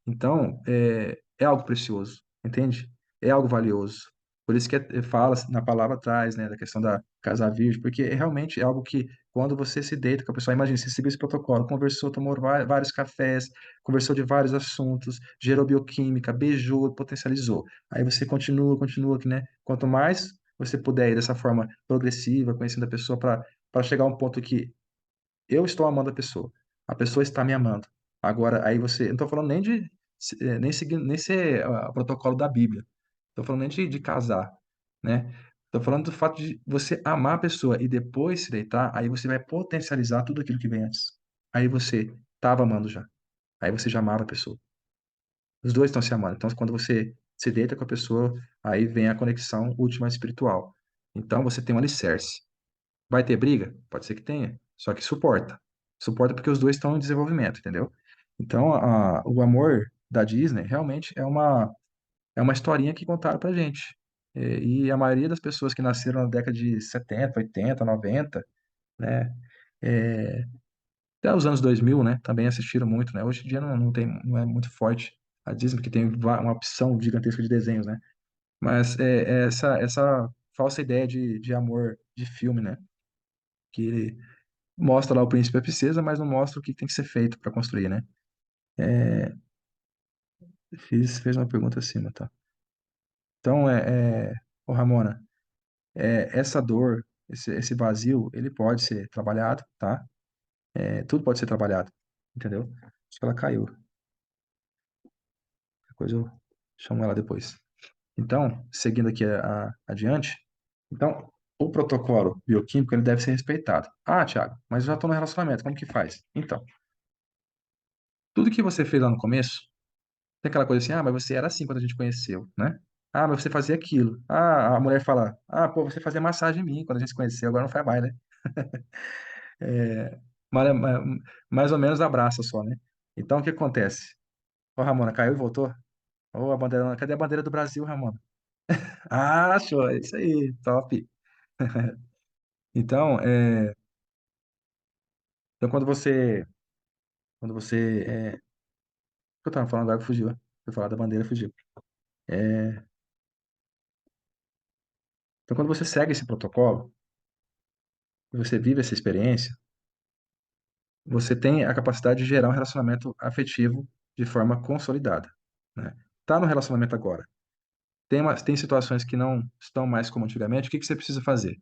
S1: Então é algo precioso, entende? É algo valioso. Por isso que fala na palavra atrás, né, da questão da casar virgem, porque realmente é algo que quando você se deita com a pessoa, imagina, você seguiu esse protocolo, conversou, tomou vários cafés, conversou de vários assuntos, gerou bioquímica, beijou, potencializou. Aí você continua, né? Quanto mais você puder ir dessa forma progressiva, conhecendo a pessoa para chegar a um ponto que eu estou amando a pessoa está me amando. Agora, aí você, não estou falando nem de nem seguir, nem ser o protocolo da Bíblia. Estou falando nem de casar, né? Estou falando do fato de você amar a pessoa e depois se deitar, aí você vai potencializar tudo aquilo que vem antes. Aí você estava amando já. Aí você já amava a pessoa. Os dois estão se amando. Então, quando você se deita com a pessoa, aí vem a conexão última espiritual. Então, você tem um alicerce. Vai ter briga? Pode ser que tenha, só que suporta. Suporta porque os dois estão em desenvolvimento, entendeu? Então, o amor da Disney realmente é uma historinha que contaram pra gente. E a maioria das pessoas que nasceram na década de 70, 80, 90, né? é, Até os anos 2000, né? Também assistiram muito, né? Hoje em dia não é muito forte a Disney, porque tem uma opção gigantesca de desenhos, né? Mas é essa falsa ideia de amor de filme, né? Que mostra lá o príncipe e a princesa, mas não mostra o que tem que ser feito para construir, né? Fez uma pergunta acima, tá? Então, ô Ramona, essa dor, esse vazio, ele pode ser trabalhado, tá? Tudo pode ser trabalhado, entendeu? Acho que ela caiu. Depois eu chamo ela depois. Então, seguindo aqui adiante, então, o protocolo bioquímico, ele deve ser respeitado. Ah, Thiago, mas eu já estou no relacionamento, como que faz? Então, tudo que você fez lá no começo, tem aquela coisa assim, mas você era assim quando a gente conheceu, né? Mas você fazia aquilo. A mulher fala, pô, você fazia massagem em mim quando a gente se conheceu, agora não faz mais, né? É, mais, mais ou menos abraça só, né? Então, o que acontece? Ô, Ramona, caiu e voltou? Ô, a bandeira, cadê a bandeira do Brasil, Ramona? Ah, show, é isso aí, top. Então, então o que eu tava falando agora fugiu, né? Eu falar da bandeira fugiu. É, então, quando você segue esse protocolo, e você vive essa experiência, você tem a capacidade de gerar um relacionamento afetivo de forma consolidada, né? Tá no relacionamento agora. Tem situações que não estão mais como antigamente, o que que você precisa fazer?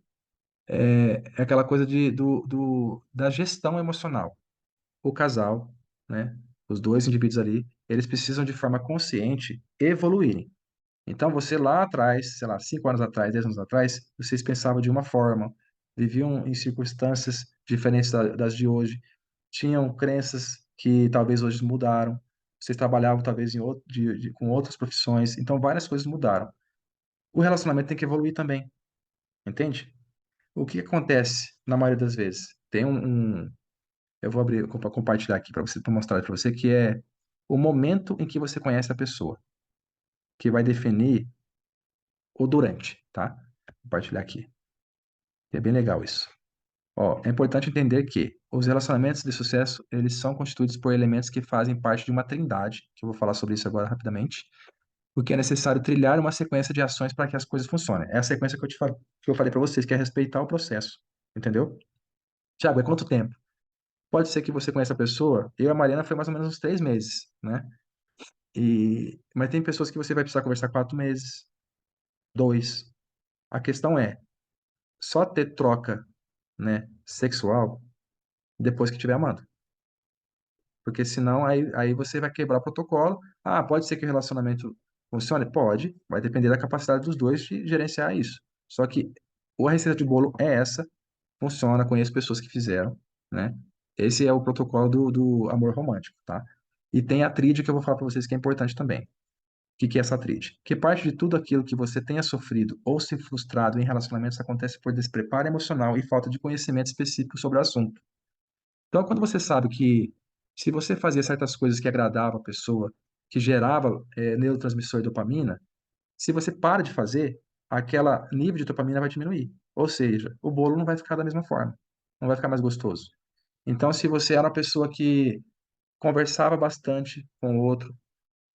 S1: É aquela coisa da gestão emocional. O casal, né? Os dois indivíduos ali, eles precisam de forma consciente evoluírem. Então, você lá atrás, sei lá, 5 anos atrás, 10 anos atrás, vocês pensavam de uma forma, viviam em circunstâncias diferentes das de hoje, tinham crenças que talvez hoje mudaram, vocês trabalhavam talvez com outras profissões, então várias coisas mudaram. O relacionamento tem que evoluir também, entende? O que acontece na maioria das vezes? Eu vou abrir para compartilhar aqui para você, para mostrar para você que é o momento em que você conhece a pessoa, que vai definir o durante, tá? Vou compartilhar aqui. É bem legal isso. Ó, é importante entender que os relacionamentos de sucesso, eles são constituídos por elementos que fazem parte de uma trindade, que eu vou falar sobre isso agora rapidamente, porque é necessário trilhar uma sequência de ações para que as coisas funcionem. É a sequência que eu falei para vocês, que é respeitar o processo, entendeu? Tiago, é quanto tempo? Pode ser que você conheça a pessoa, eu e a Mariana foi mais ou menos uns 3 meses, né? Mas tem pessoas que você vai precisar conversar 4 meses, 2. A questão é, só ter troca, né, sexual depois que estiver amando. Porque senão aí você vai quebrar o protocolo. Pode ser que o relacionamento funcione? Pode, vai depender da capacidade dos dois de gerenciar isso. Só que a receita de bolo é essa, funciona, conheço pessoas que fizeram, né? Esse é o protocolo do amor romântico, tá? E tem a tríade que eu vou falar para vocês que é importante também. O que que é essa tríade? Que parte de tudo aquilo que você tenha sofrido ou se frustrado em relacionamentos acontece por despreparo emocional e falta de conhecimento específico sobre o assunto. Então, quando você sabe que se você fazia certas coisas que agradavam a pessoa, que gerava neurotransmissor e dopamina, se você para de fazer, aquela nível de dopamina vai diminuir. Ou seja, o bolo não vai ficar da mesma forma, não vai ficar mais gostoso. Então, se você era uma pessoa que conversava bastante com o outro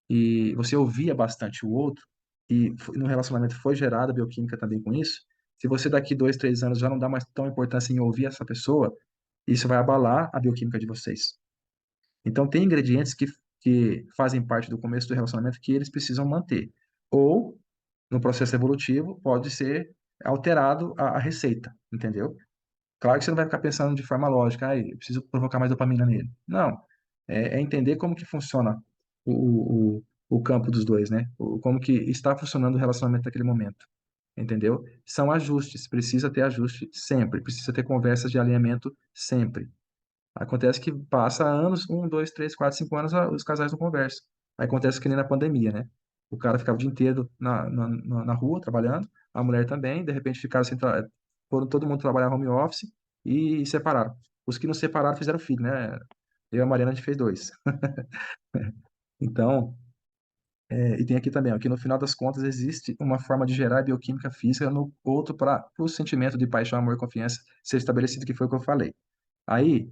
S1: e você ouvia bastante o outro, e no relacionamento foi gerada bioquímica também com isso, se você daqui 2, 3 anos já não dá mais tão importância em ouvir essa pessoa, Isso vai abalar a bioquímica de vocês. Então, tem ingredientes que fazem parte do começo do relacionamento que eles precisam manter. Ou, no processo evolutivo, pode ser alterado a receita, entendeu? Claro que você não vai ficar pensando de forma lógica, eu preciso provocar mais dopamina nele. Não. É entender como que funciona o campo dos dois, né? Como que está funcionando o relacionamento naquele momento. Entendeu? São ajustes, precisa ter ajuste sempre, precisa ter conversas de alinhamento sempre. Acontece que passa anos, 1, 2, 3, 4, 5 anos, os casais não conversam. Aí acontece que nem na pandemia, né? O cara ficava o dia inteiro na rua trabalhando, a mulher também, de repente ficaram sem foram todo mundo trabalhar home office e separaram. Os que não separaram fizeram filho, né? Eu e a Mariana, a gente fez 2. Então, e tem aqui também, ó, que no final das contas existe uma forma de gerar bioquímica física no outro para o sentimento de paixão, amor e confiança ser estabelecido, que foi o que eu falei. Aí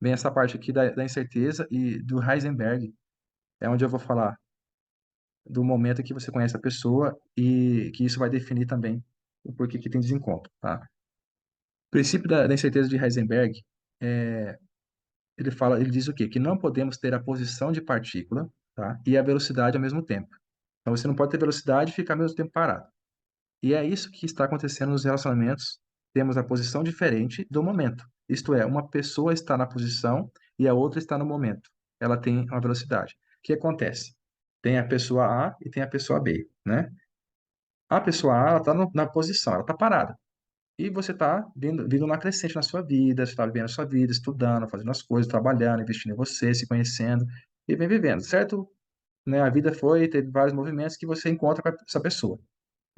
S1: vem essa parte aqui da incerteza e do Heisenberg, é onde eu vou falar do momento em que você conhece a pessoa e que isso vai definir também o porquê que tem desencontro, tá? O princípio da incerteza de Heisenberg, é, ele diz o quê? Que não podemos ter a posição de partícula, tá? E a velocidade ao mesmo tempo. Então você não pode ter velocidade e ficar ao mesmo tempo parado. E é isso que está acontecendo nos relacionamentos. Temos a posição diferente do momento. Isto é, uma pessoa está na posição e a outra está no momento. Ela tem uma velocidade. O que acontece? Tem a pessoa A e tem a pessoa B, né? A pessoa A, ela está na posição, ela está parada. E você está vindo uma crescente na sua vida, você está vivendo a sua vida, estudando, fazendo as coisas, trabalhando, investindo em você, se conhecendo e vem vivendo, certo? Né? A vida teve vários movimentos que você encontra com essa pessoa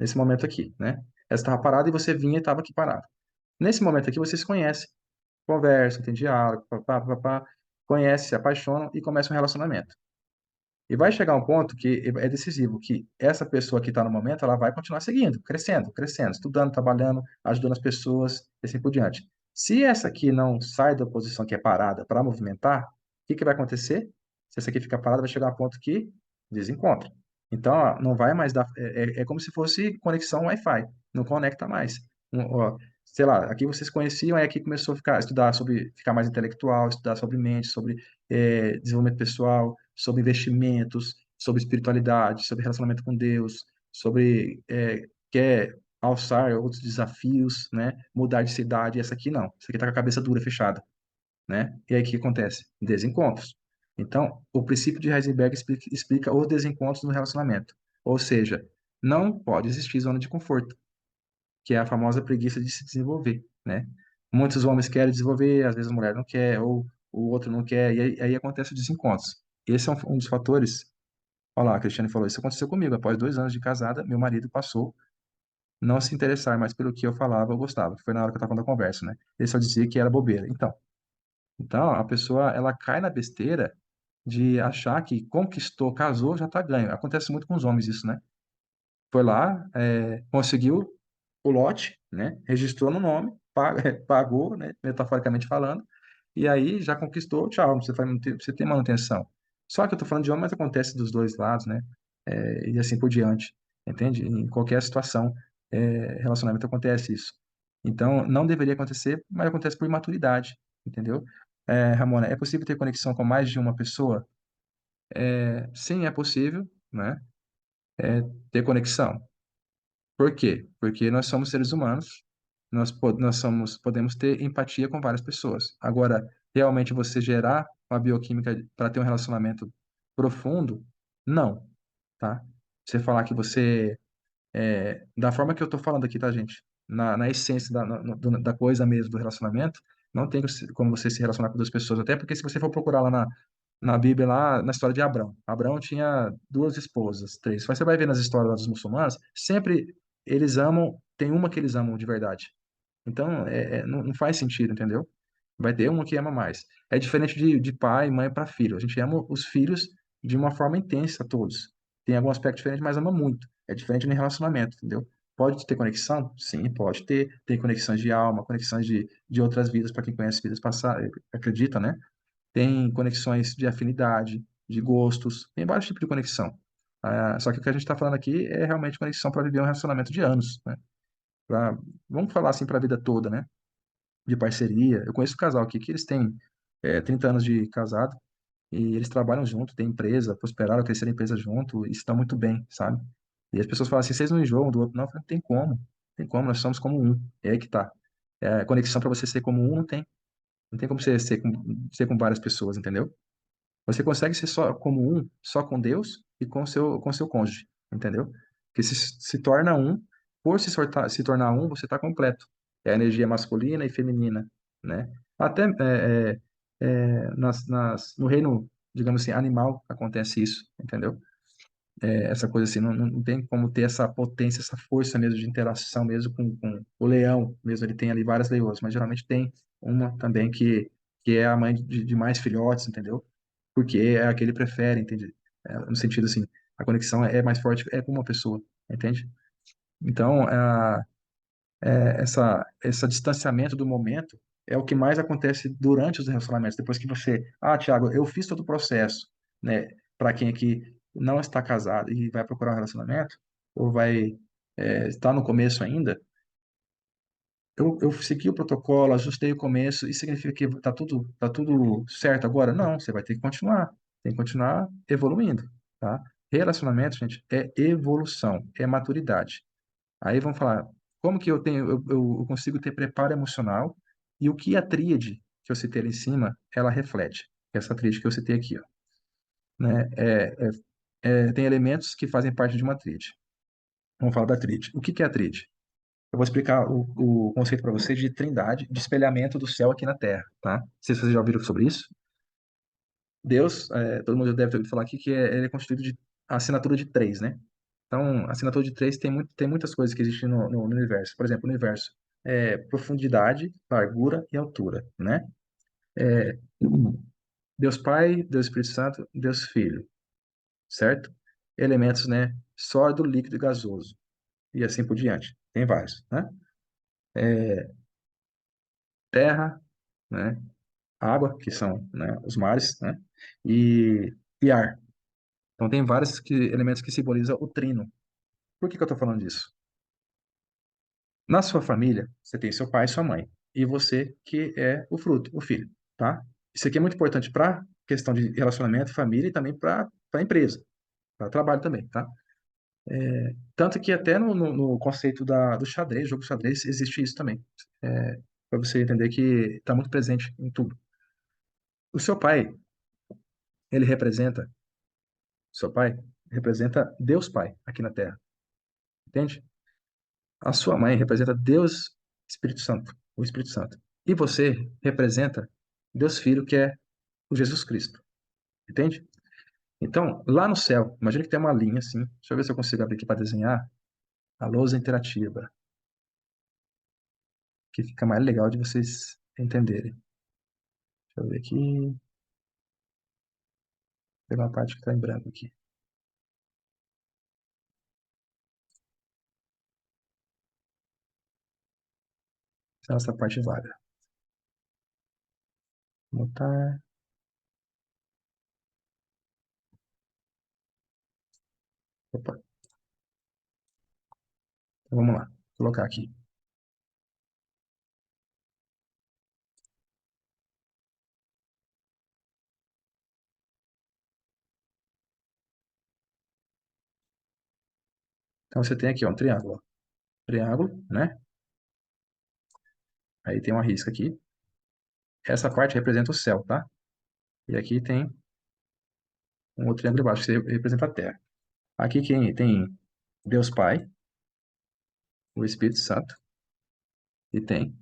S1: nesse momento aqui, né? Essa estava parada e você vinha e estava aqui parado. Nesse momento aqui, vocês se conhecem, conversam, tem diálogo, conhecem, se apaixonam e começa um relacionamento. E vai chegar um ponto que é decisivo, que essa pessoa que está no momento, ela vai continuar seguindo, crescendo, crescendo, estudando, trabalhando, ajudando as pessoas, e assim por diante. Se essa aqui não sai da posição que é parada para movimentar, o que que vai acontecer? Se essa aqui ficar parada, vai chegar a um ponto que desencontra. Então, ó, não vai mais dar. É como se fosse conexão Wi-Fi, não conecta mais. Ó, sei lá, aqui vocês conheciam, aí aqui começou a estudar sobre, ficar mais intelectual, estudar sobre mente, sobre desenvolvimento pessoal, sobre investimentos, sobre espiritualidade, sobre relacionamento com Deus, sobre quer alçar outros desafios, né? Mudar de cidade, essa aqui não. Essa aqui tá com a cabeça dura, fechada, né? E aí o que acontece? Desencontros. Então, o princípio de Heisenberg explica os desencontros no relacionamento. Ou seja, não pode existir zona de conforto, que é a famosa preguiça de se desenvolver, né? Muitos homens querem desenvolver, às vezes a mulher não quer, ou o outro não quer, e aí acontece os desencontros. Esse é um dos fatores. Olha lá, a Cristiane falou, isso aconteceu comigo. Após 2 anos de casada, meu marido passou não se interessar mais pelo que eu falava ou gostava. Foi na hora que eu estava falando da conversa, né? Ele só dizia que era bobeira. Então a pessoa, ela cai na besteira de achar que conquistou, casou, já está ganho. Acontece muito com os homens isso, né? Foi lá, conseguiu o lote, né? Registrou no nome, pagou, né? Metaforicamente falando, e aí já conquistou, tchau, você tem manutenção. Só que eu tô falando de homem, mas acontece dos dois lados, né? E assim por diante, entende? Em qualquer situação, relacionamento acontece isso. Então, não deveria acontecer, mas acontece por imaturidade, entendeu? Ramona, é possível ter conexão com mais de uma pessoa? Sim, é possível, né? Ter conexão. Por quê? Porque nós somos seres humanos, podemos ter empatia com várias pessoas. Agora, realmente você gerar uma bioquímica para ter um relacionamento profundo, não, tá? Você falar que você, da forma que eu tô falando aqui, tá, gente? Na essência da coisa mesmo, do relacionamento, não tem como você se relacionar com duas pessoas, até porque se você for procurar lá na Bíblia, lá na história de Abrão. Abrão tinha 2 esposas, 3. Mas você vai ver nas histórias lá dos muçulmanos, sempre eles amam, tem uma que eles amam de verdade. Então, não faz sentido, entendeu? Vai ter uma que ama mais. É diferente de pai e mãe para filho. A gente ama os filhos de uma forma intensa, todos. Tem algum aspecto diferente, mas ama muito. É diferente no relacionamento, entendeu? Pode ter conexão? Sim, pode ter. Tem conexões de alma, conexões de outras vidas, para quem conhece vidas passadas, acredita, né? Tem conexões de afinidade, de gostos, tem vários tipos de conexão. Só que o que a gente está falando aqui é realmente conexão para viver um relacionamento de anos, né? Vamos falar assim para a vida toda, né? de parceria. Eu conheço um casal aqui que eles têm 30 anos de casado e eles trabalham junto, têm empresa, prosperaram, cresceram a empresa junto e estão muito bem, sabe? E as pessoas falam assim, vocês não enjoam um do outro? Não, eu falo, tem como, nós somos como um. É aí que tá. A conexão para você ser como um não tem. Não tem como você ser com várias pessoas, entendeu? Você consegue ser só como um, só com Deus e com seu cônjuge, entendeu? Que se torna um, por se tornar um, você está completo. É a energia masculina e feminina, né? Até no reino, digamos assim, animal acontece isso, entendeu? Essa coisa assim, não tem como ter essa potência, essa força mesmo de interação mesmo com o leão, mesmo ele tem ali várias leoas, mas geralmente tem uma também que é a mãe de mais filhotes, entendeu? Porque é a que ele prefere, entende? No sentido assim, a conexão é mais forte com uma pessoa, entende? Então, esse distanciamento do momento é o que mais acontece durante os relacionamentos. Depois que Thiago, eu fiz todo o processo, né? Para quem aqui não está casado e vai procurar um relacionamento, ou vai estar no começo ainda, eu segui o protocolo, ajustei o começo, isso significa que tá tudo certo agora? Não, você vai ter que continuar, tem que continuar evoluindo, tá? Relacionamento, gente, é evolução, é maturidade. Aí vamos falar, como que eu consigo ter preparo emocional e o que a tríade que eu citei ali em cima, ela reflete. Essa tríade que eu citei aqui, ó, né? Tem elementos que fazem parte de uma tríade. Vamos falar da tríade. O que que é a tríade? Eu vou explicar o conceito para você de trindade, de espelhamento do céu aqui na Terra, tá? Não sei se vocês já ouviram sobre isso. Deus, todo mundo já deve ter ouvido falar aqui que ele é constituído de assinatura de três, né? Então, a assinatura de três tem muitas coisas que existem no universo. Por exemplo, o universo é profundidade, largura e altura, né? É, Deus Pai, Deus Espírito Santo, Deus Filho, certo? Elementos, né? Sólido, líquido e gasoso. E assim por diante. Tem vários, né? Terra, né? Água, que são, né, os mares, né? E ar. Então, tem vários elementos que simbolizam o trino. Por que que eu estou falando disso? Na sua família, você tem seu pai e sua mãe. E você que é o fruto, o filho, tá? Isso aqui é muito importante para questão de relacionamento, família e também para a empresa, para trabalho também, tá? Tanto que até no conceito do xadrez, jogo xadrez, existe isso também. Para você entender que está muito presente em tudo. O ele representa, seu pai, representa Deus Pai aqui na Terra, entende? A sua mãe representa Deus Espírito Santo, o Espírito Santo. E você representa Deus Filho, que é o Jesus Cristo. Entende? Então, lá no céu, imagina que tem uma linha assim. Deixa eu ver se eu consigo abrir aqui para desenhar a lousa interativa, que fica mais legal de vocês entenderem. Deixa eu ver aqui. Vou pegar uma parte que está em branco aqui. Essa parte vaga. Montar. Opa, então vamos lá. Vou colocar aqui. Então você tem aqui ó, um triângulo. Ó. Triângulo, né? Aí tem uma risca aqui. Essa parte representa o céu, tá? E aqui tem um outro triângulo embaixo, que representa a terra. Aqui quem tem Deus Pai, o Espírito Santo e tem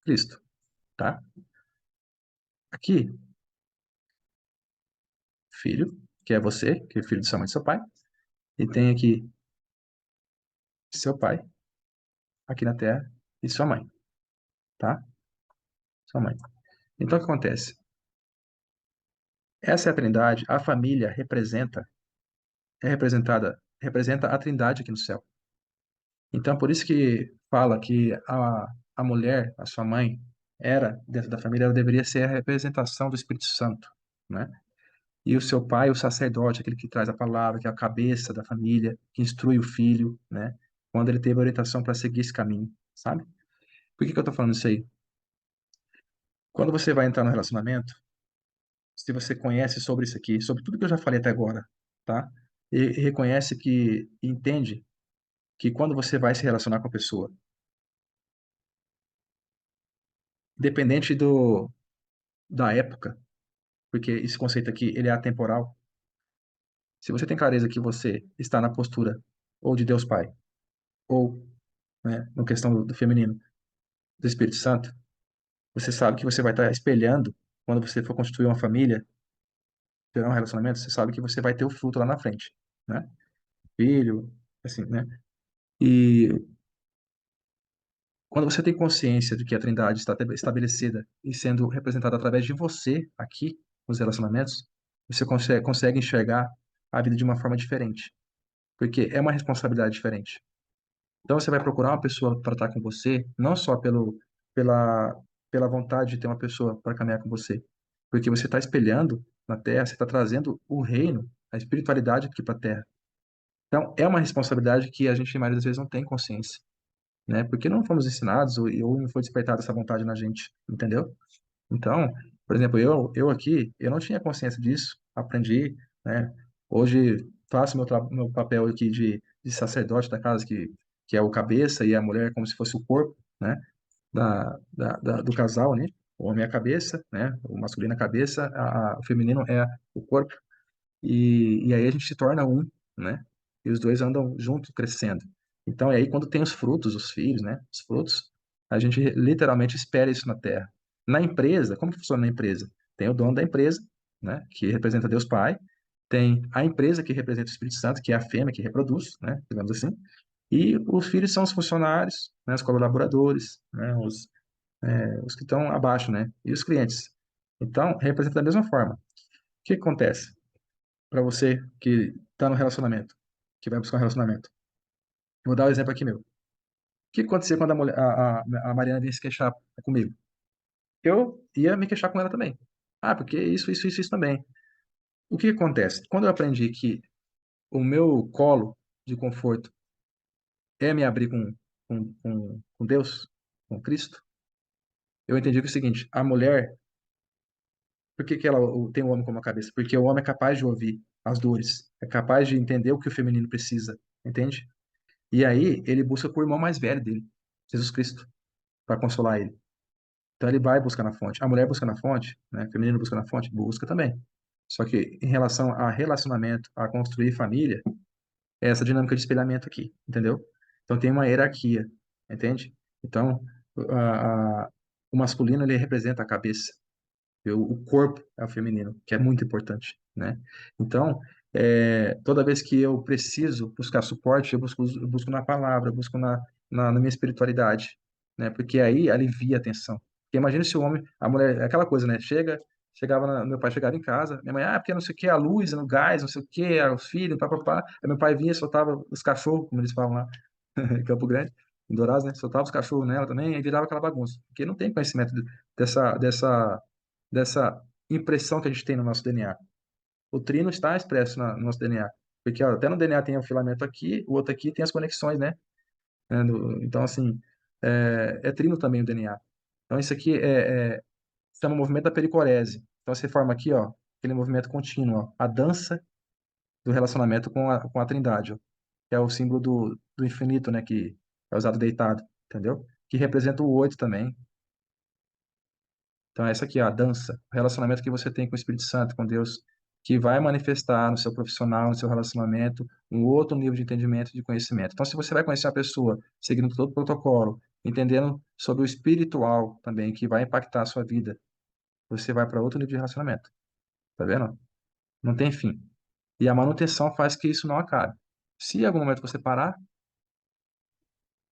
S1: Cristo, tá? Aqui, Filho, que é você, que é filho de sua mãe e seu pai, e tem aqui seu pai, aqui na Terra, e sua mãe, tá? Sua mãe. Então, o que acontece? Essa é a Trindade, a família representa a Trindade aqui no céu. Então, por isso que fala que a mulher, a sua mãe, dentro da família, ela deveria ser a representação do Espírito Santo, né? E o seu pai, o sacerdote, aquele que traz a palavra, que é a cabeça da família, que instrui o filho, né? Quando ele teve a orientação para seguir esse caminho, sabe? Por que que eu tô falando isso aí? Quando você vai entrar no relacionamento, se você conhece sobre isso aqui, sobre tudo que eu já falei até agora, tá? E reconhece que, entende que quando você vai se relacionar com a pessoa, independente da época, porque esse conceito aqui, ele é atemporal, se você tem clareza que você está na postura ou de Deus Pai, ou, né, na questão do feminino, do Espírito Santo, você sabe que você vai estar espelhando quando você for constituir uma família, ter um relacionamento, você sabe que você vai ter o fruto lá na frente, né? Filho, assim, né? E quando você tem consciência de que a Trindade está estabelecida e sendo representada através de você aqui nos relacionamentos, você consegue enxergar a vida de uma forma diferente, porque é uma responsabilidade diferente. Então você vai procurar uma pessoa para estar com você, não só pela, pela vontade de ter uma pessoa para caminhar com você, porque você está espelhando na Terra, você está trazendo o reino, a espiritualidade aqui para a Terra. Então é uma responsabilidade que a gente, na maioria das vezes, não tem consciência, né? Porque não fomos ensinados ou não foi despertada essa vontade na gente, entendeu? Então, por exemplo, eu aqui, eu não tinha consciência disso, aprendi, né? Hoje faço meu papel aqui de sacerdote da casa, que é o cabeça e a mulher como se fosse o corpo, né? Do casal, né? O homem é a cabeça, né? O masculino é a cabeça, o feminino é o corpo. E aí a gente se torna um, né? E os dois andam juntos, crescendo. Então, e aí quando tem os frutos, os filhos, né? Os frutos, a gente literalmente espera isso na terra. Na empresa, como que funciona na empresa? Tem o dono da empresa, né? Que representa Deus Pai. Tem a empresa que representa o Espírito Santo, que é a fêmea que reproduz, né? Digamos assim. E os filhos são os funcionários, né? Os colaboradores, né? Os que estão abaixo, né? E os clientes. Então, representa da mesma forma. O que acontece? Para você que está no relacionamento, que vai buscar um relacionamento. Vou dar um exemplo aqui meu. O que acontecia quando a Mariana vinha se queixar comigo? Eu ia me queixar com ela também. Ah, porque isso também. O que acontece? Quando eu aprendi que o meu colo de conforto é me abrir com Deus, com Cristo, eu entendi que é o seguinte, a mulher, por que que ela tem o homem como a cabeça? Porque o homem é capaz de ouvir as dores, é capaz de entender o que o feminino precisa, entende? E aí ele busca com o irmão mais velho dele, Jesus Cristo, para consolar ele. Então ele vai buscar na fonte. A mulher busca na fonte, né? O feminino busca na fonte, busca também. Só que em relação a relacionamento, a construir família, é essa dinâmica de espelhamento aqui, entendeu? Então tem uma hierarquia, entende? Então o masculino ele representa a cabeça, o corpo é o feminino, que é muito importante, né? Então, toda vez que eu preciso buscar suporte, eu busco na palavra, eu busco na minha espiritualidade, né? Porque aí alivia a tensão. Porque imagina se o homem, a mulher, é aquela coisa, né? Meu pai chegava em casa, minha mãe, porque não sei o que, a luz, no gás, não sei o que, os filhos, papapá. Aí meu pai vinha e soltava os cachorros, como eles falam lá, em Campo Grande, em Dourados, né? Soltava os cachorros nela também, e virava aquela bagunça. Porque não tem conhecimento dessa impressão que a gente tem no nosso DNA. O trino está expresso no nosso DNA. Porque ó, até no DNA tem o filamento aqui, o outro aqui tem as conexões, né? Então, assim, é trino também o DNA. Então, isso aqui se chama movimento da pericorese. Então, você forma aqui, ó, aquele movimento contínuo, ó, a dança do relacionamento com a Trindade, ó, que é o símbolo do infinito, né? Que é usado deitado, entendeu? Que representa o oito também. Então, essa aqui é a dança, o relacionamento que você tem com o Espírito Santo, com Deus, que vai manifestar no seu profissional, no seu relacionamento, um outro nível de entendimento e de conhecimento. Então, se você vai conhecer uma pessoa seguindo todo o protocolo, entendendo sobre o espiritual também, que vai impactar a sua vida, você vai para outro nível de relacionamento. Tá vendo? Não tem fim. E a manutenção faz que isso não acabe. Se em algum momento você parar,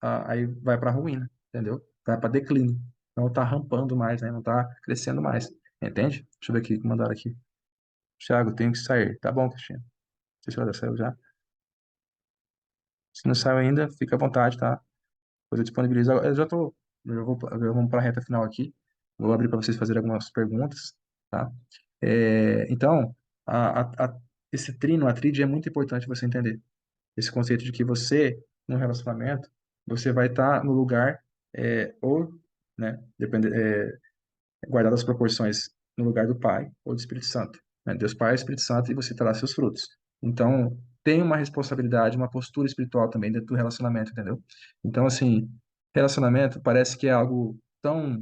S1: aí vai para a ruína, entendeu? Vai para declínio. Não está rampando mais, né? Não está crescendo mais. Entende? Deixa eu ver aqui, mandaram aqui. Thiago, tenho que sair. Tá bom, Cristina. Não sei se ela já saiu já. Se não saiu ainda, fica à vontade, tá? Depois eu disponibilizo. Eu já tô. Vamos para a reta final aqui. Vou abrir para vocês fazerem algumas perguntas, tá? Então, esse trino, a tríade é muito importante você entender. Esse conceito de que você, no relacionamento, você vai estar no lugar, ou, né? Depende, guardado as proporções no lugar do Pai ou do Espírito Santo, né? Deus Pai, Espírito Santo, e você terá seus frutos. Então, tem uma responsabilidade, uma postura espiritual também dentro do relacionamento, entendeu? Então, assim, relacionamento parece que é algo tão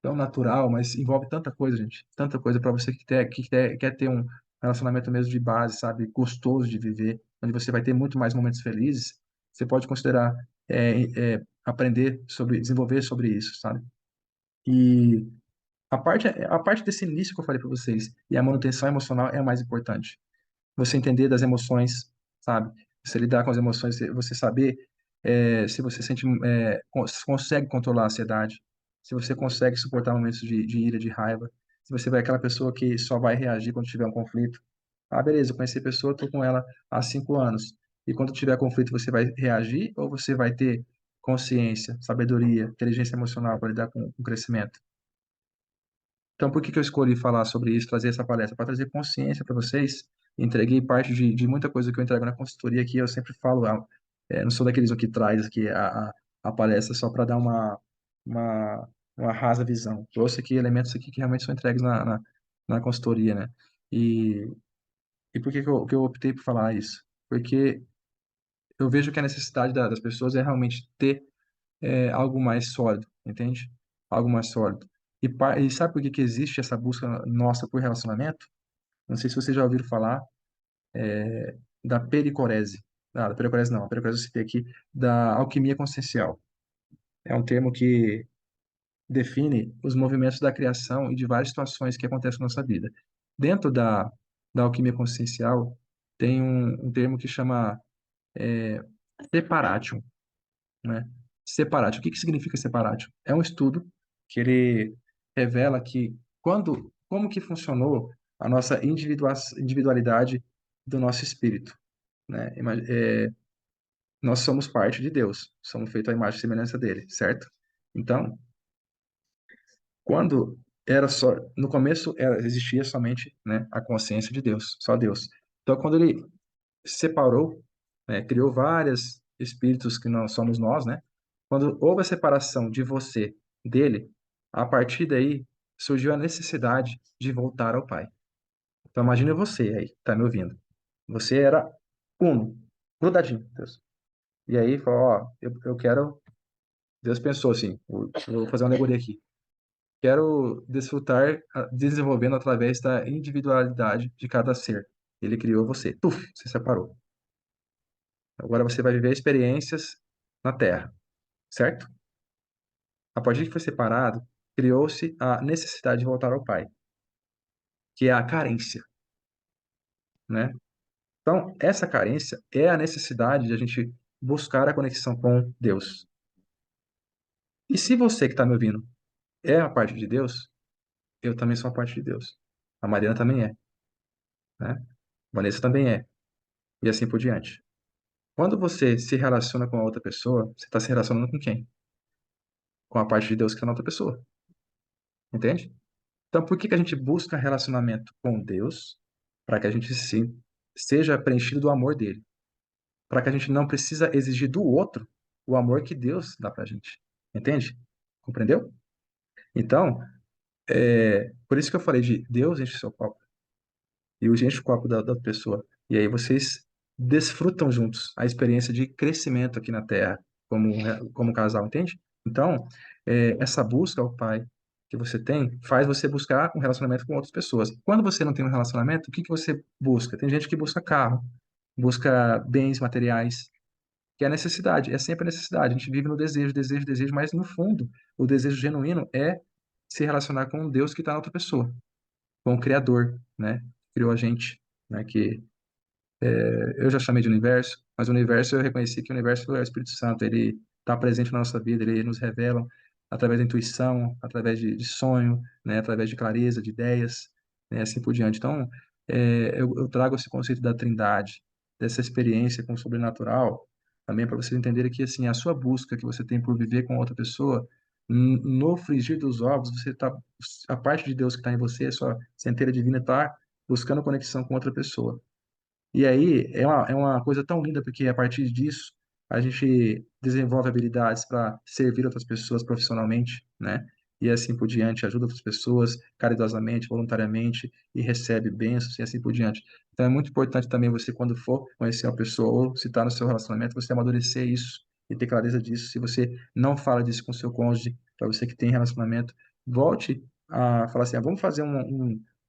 S1: natural, mas envolve tanta coisa, gente. Tanta coisa para você quer ter um relacionamento mesmo de base, sabe? Gostoso de viver, onde você vai ter muito mais momentos felizes. Você pode considerar aprender sobre, desenvolver sobre isso, sabe? E a parte desse início que eu falei para vocês e a manutenção emocional é a mais importante. Você entender das emoções, sabe? Você lidar com as emoções, você saber se você consegue controlar a ansiedade, se você consegue suportar momentos de ira, de raiva, se você vai aquela pessoa que só vai reagir quando tiver um conflito. Ah, beleza, eu conheci a pessoa, estou com ela há 5 anos. E quando tiver conflito, você vai reagir ou você vai ter consciência, sabedoria, inteligência emocional para lidar com o crescimento? Então, por que que eu escolhi falar sobre isso, trazer essa palestra? Para trazer consciência para vocês. Entreguei parte de muita coisa que eu entrego na consultoria aqui. Eu sempre falo, não sou daqueles que traz aqui a palestra só para dar uma, uma rasa visão. Trouxe aqui elementos aqui que realmente são entregues na consultoria, né? E, e por que eu optei por falar isso? Porque eu vejo que a necessidade das pessoas é realmente ter algo mais sólido, entende? Algo mais sólido. E sabe por que que existe essa busca nossa por relacionamento? Não sei se vocês já ouviram falar da pericorese. Da pericorese não, a pericorese eu citei aqui, da alquimia consciencial. É um termo que define os movimentos da criação e de várias situações que acontecem na nossa vida. Dentro da alquimia consciencial, tem um termo que chama separatio, né? Separatio. O que que significa separatio? É um estudo que ele revela que como que funcionou a nossa individualidade do nosso espírito, né? Nós somos parte de Deus, somos feitos à imagem e semelhança dele, certo? Então, quando era só, no começo existia somente, né, a consciência de Deus, só Deus. Então, quando ele separou, né, criou vários espíritos que não somos nós, né? Quando houve a separação de você dele, a partir daí surgiu a necessidade de voltar ao Pai. Então imagine você aí, tá me ouvindo. Você era uno, grudadinho, Deus. E aí falou, ó, eu quero. Deus pensou assim, vou fazer uma alegoria aqui. Quero desfrutar desenvolvendo através da individualidade de cada ser. Ele criou você. Tuf, se separou. Agora você vai viver experiências na Terra, certo? A partir que foi separado, criou-se a necessidade de voltar ao Pai, que é a carência, né? Então, essa carência é a necessidade de a gente buscar a conexão com Deus. E se você que está me ouvindo é a parte de Deus, eu também sou a parte de Deus. A Mariana também é, né? A Vanessa também é, e assim por diante. Quando você se relaciona com a outra pessoa, você está se relacionando com quem? Com a parte de Deus que está na outra pessoa, entende? Então, por que que a gente busca relacionamento com Deus? Para que a gente seja preenchido do amor dele. Para que a gente não precisa exigir do outro o amor que Deus dá para a gente. Entende? Compreendeu? Então, por isso que eu falei de Deus enche seu copo e enche o copo da outra pessoa. E aí vocês desfrutam juntos a experiência de crescimento aqui na Terra, como casal, entende? Então, essa busca ao Pai que você tem faz você buscar um relacionamento com outras pessoas. Quando você não tem um relacionamento, o que que você busca? Tem gente que busca carro, busca bens materiais, que é a necessidade, é sempre a necessidade. A gente vive no desejo, desejo, desejo, mas no fundo, o desejo genuíno é se relacionar com um Deus que está na outra pessoa, com o Criador, né? Criou a gente, né? Que eu já chamei de universo, mas o universo eu reconheci que o universo é o Espírito Santo, ele está presente na nossa vida, ele nos revela através da intuição, através de sonho, né, através de clareza, de ideias, né, assim por diante. Então, eu trago esse conceito da trindade, dessa experiência com o sobrenatural, também para vocês entenderem que assim a sua busca que você tem por viver com outra pessoa, no frigir dos ovos, a parte de Deus que está em você, a sua centelha divina está buscando conexão com outra pessoa. E aí é uma coisa tão linda, porque a partir disso a gente desenvolve habilidades para servir outras pessoas profissionalmente, né? e assim por diante, ajuda outras pessoas caridosamente, voluntariamente, e recebe bênçãos e assim por diante. Então é muito importante também você, quando for conhecer uma pessoa ou se está no seu relacionamento, você amadurecer isso e ter clareza disso. Se você não fala disso com seu cônjuge, para você que tem relacionamento, volte a falar assim, vamos fazer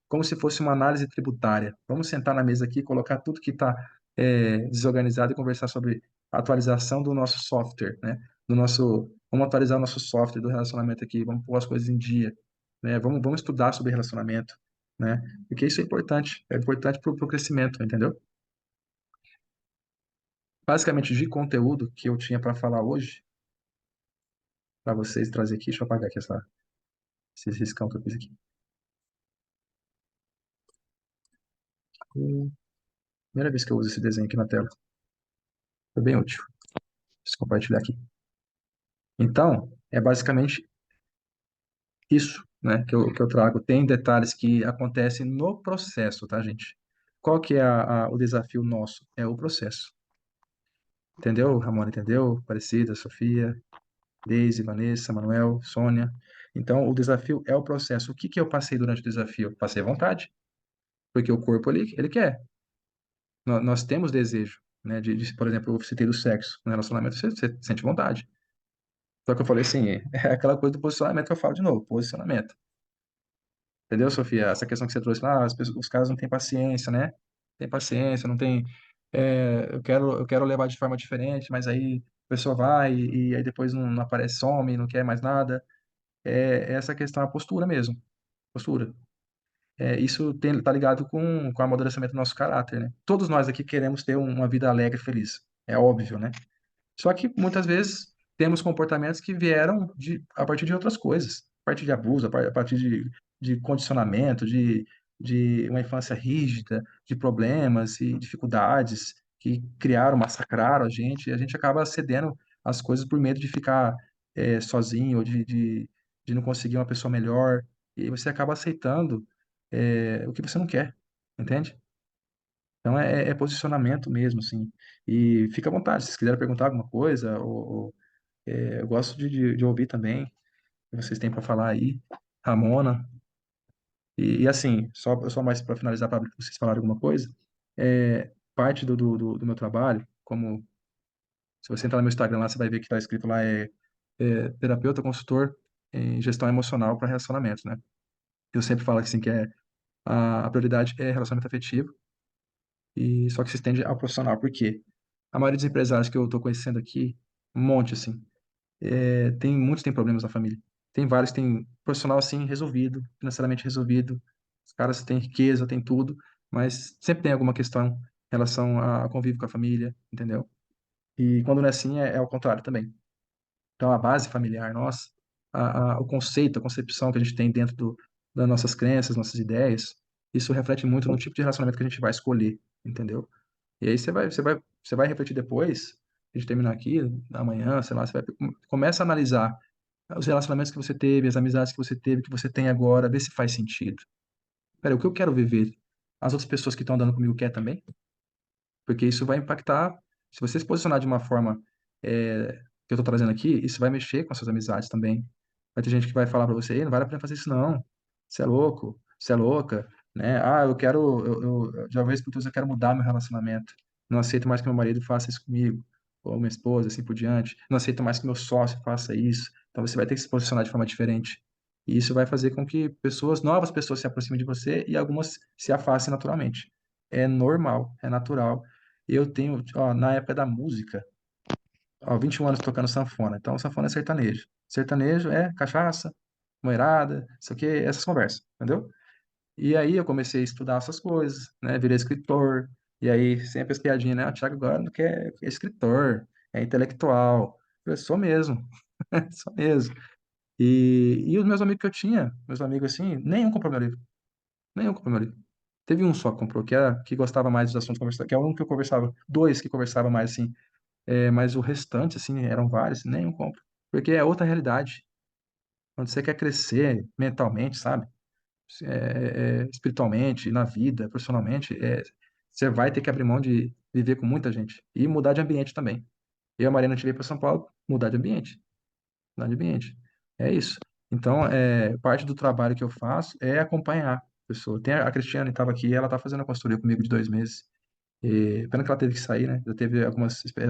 S1: como se fosse uma análise tributária. Vamos sentar na mesa aqui, colocar tudo que está desorganizado e conversar sobre a atualização do nosso software, né? Vamos atualizar o nosso software do relacionamento aqui, vamos pôr as coisas em dia, né? Vamos estudar sobre relacionamento, né? Porque isso é importante para o crescimento, entendeu? Basicamente, de conteúdo que eu tinha para falar hoje, para vocês trazer aqui, deixa eu apagar aqui esse riscão que eu fiz aqui. Primeira vez que eu uso esse desenho aqui na tela. Foi bem útil. Deixa eu compartilhar aqui. Então, é basicamente isso, né, que eu trago. Tem detalhes que acontecem no processo, tá, gente? Qual que é o desafio nosso? É o processo. Entendeu, Ramona? Entendeu? Aparecida, Sofia, Deise, Vanessa, Manuel, Sônia. Então, o desafio é o processo. O que que eu passei durante o desafio? Passei vontade, porque o corpo, ele quer. Nós temos desejo, né? Por exemplo, eu citei do sexo. No relacionamento, você sente vontade. Só que eu falei assim, é aquela coisa do posicionamento que eu falo de novo, posicionamento. Entendeu, Sofia? Essa questão que você trouxe lá, os caras não têm paciência, né? Tem paciência, não tem. Eu quero levar de forma diferente, mas aí a pessoa vai e aí depois não aparece, some, não quer mais nada. Essa questão é a postura mesmo, postura. Isso tá ligado com o amadurecimento do nosso caráter, né? Todos nós aqui queremos ter uma vida alegre e feliz, é óbvio, né? Só que muitas vezes temos comportamentos que vieram a partir de outras coisas, a partir de abuso, a partir de condicionamento, de uma infância rígida, de problemas e dificuldades que criaram, massacraram a gente acaba cedendo às coisas por medo de ficar sozinho ou de não conseguir uma pessoa melhor, e você acaba aceitando o que você não quer, entende? Então é posicionamento mesmo, assim. E fica à vontade, se vocês quiserem perguntar alguma coisa, eu gosto de ouvir também o que vocês têm para falar aí, Ramona. E assim, só mais para finalizar, para vocês falarem alguma coisa, parte do meu trabalho, como se você entrar no meu Instagram lá, você vai ver que está escrito lá, terapeuta, consultor em gestão emocional para relacionamentos, né? Eu sempre falo assim que a prioridade é relacionamento afetivo, e só que se estende ao profissional. Por quê? A maioria dos empresários que eu estou conhecendo aqui, um monte, assim, muitos têm problemas na família. Tem vários, tem profissional, assim, resolvido, financeiramente resolvido. Os caras têm riqueza, têm tudo, mas sempre tem alguma questão em relação a convívio com a família, entendeu? E quando não é assim, é ao contrário também. Então, a base familiar nossa, o conceito, a concepção que a gente tem dentro das nossas crenças, nossas ideias, isso reflete muito no tipo de relacionamento que a gente vai escolher, entendeu? E aí você vai refletir depois, a gente terminar aqui, amanhã, sei lá, começa a analisar os relacionamentos que você teve, as amizades que você teve, que você tem agora, ver se faz sentido. Peraí, o que eu quero viver, as outras pessoas que estão andando comigo quer também? Porque isso vai impactar, se você se posicionar de uma forma que eu estou trazendo aqui, isso vai mexer com as suas amizades também. Vai ter gente que vai falar para você: "Ei, não vale a pena fazer isso não, você é louco, você é louca, né? Eu já vejo por eu quero mudar meu relacionamento, não aceito mais que meu marido faça isso comigo, ou minha esposa, assim por diante, não aceito mais que meu sócio faça isso." Então você vai ter que se posicionar de forma diferente. E isso vai fazer com que novas pessoas se aproximem de você e algumas se afastem naturalmente. É normal, é natural. Eu tenho, ó, na época da música, ó, 21 anos tocando sanfona. Então, sanfona é sertanejo. Sertanejo é cachaça, moerada, isso aqui, essas conversas, entendeu? E aí eu comecei a estudar essas coisas, né? Virei escritor. E aí sempre as piadinhas, né? O Thiago agora não é escritor, é intelectual. Eu sou mesmo, sou mesmo. E os meus amigos que eu tinha, meus amigos assim, nenhum comprou meu livro. Nenhum comprou meu livro. Teve um só que comprou, que gostava mais dos assuntos conversados, que é um que eu conversava, dois que conversavam mais assim, mas o restante, assim, eram vários, nenhum compra. Porque é outra realidade. Quando você quer crescer mentalmente, sabe? Espiritualmente, na vida, profissionalmente, você vai ter que abrir mão de viver com muita gente e mudar de ambiente também. Eu e a Marina a gente veio para São Paulo, mudar de ambiente, mudar de ambiente. É isso. Então, parte do trabalho que eu faço é acompanhar a pessoa. Tem a Cristiane estava aqui, ela está fazendo a consultoria comigo de 2 meses. E pena que ela teve que sair, né? Já teve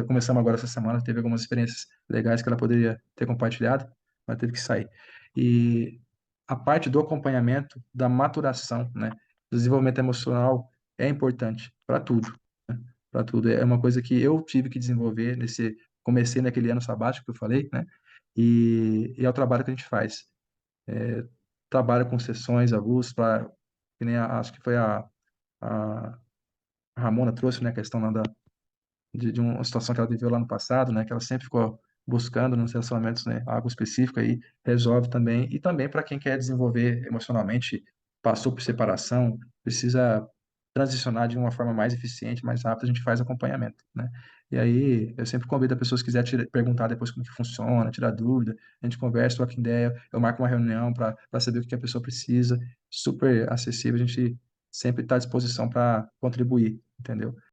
S1: começamos agora essa semana, teve algumas experiências legais que ela poderia ter compartilhado, mas teve que sair. E a parte do acompanhamento, da maturação, né? Do desenvolvimento emocional é importante para tudo, né? Para tudo. É uma coisa que eu tive que desenvolver comecei naquele ano sabático que eu falei, né? E é o trabalho que a gente faz. Trabalho com sessões avulsas para, que nem acho que foi a Ramona trouxe, né, a questão lá de uma situação que ela viveu lá no passado, né, que ela sempre ficou buscando nos relacionamentos, né, algo específico aí, resolve também. E também para quem quer desenvolver emocionalmente, passou por separação, precisa transicionar de uma forma mais eficiente, mais rápida, a gente faz acompanhamento, né? E aí, eu sempre convido a pessoa que quiser perguntar depois como que funciona, tirar dúvida, a gente conversa, troca ideia, eu marco uma reunião para saber o que a pessoa precisa, super acessível, a gente sempre está à disposição para contribuir, entendeu?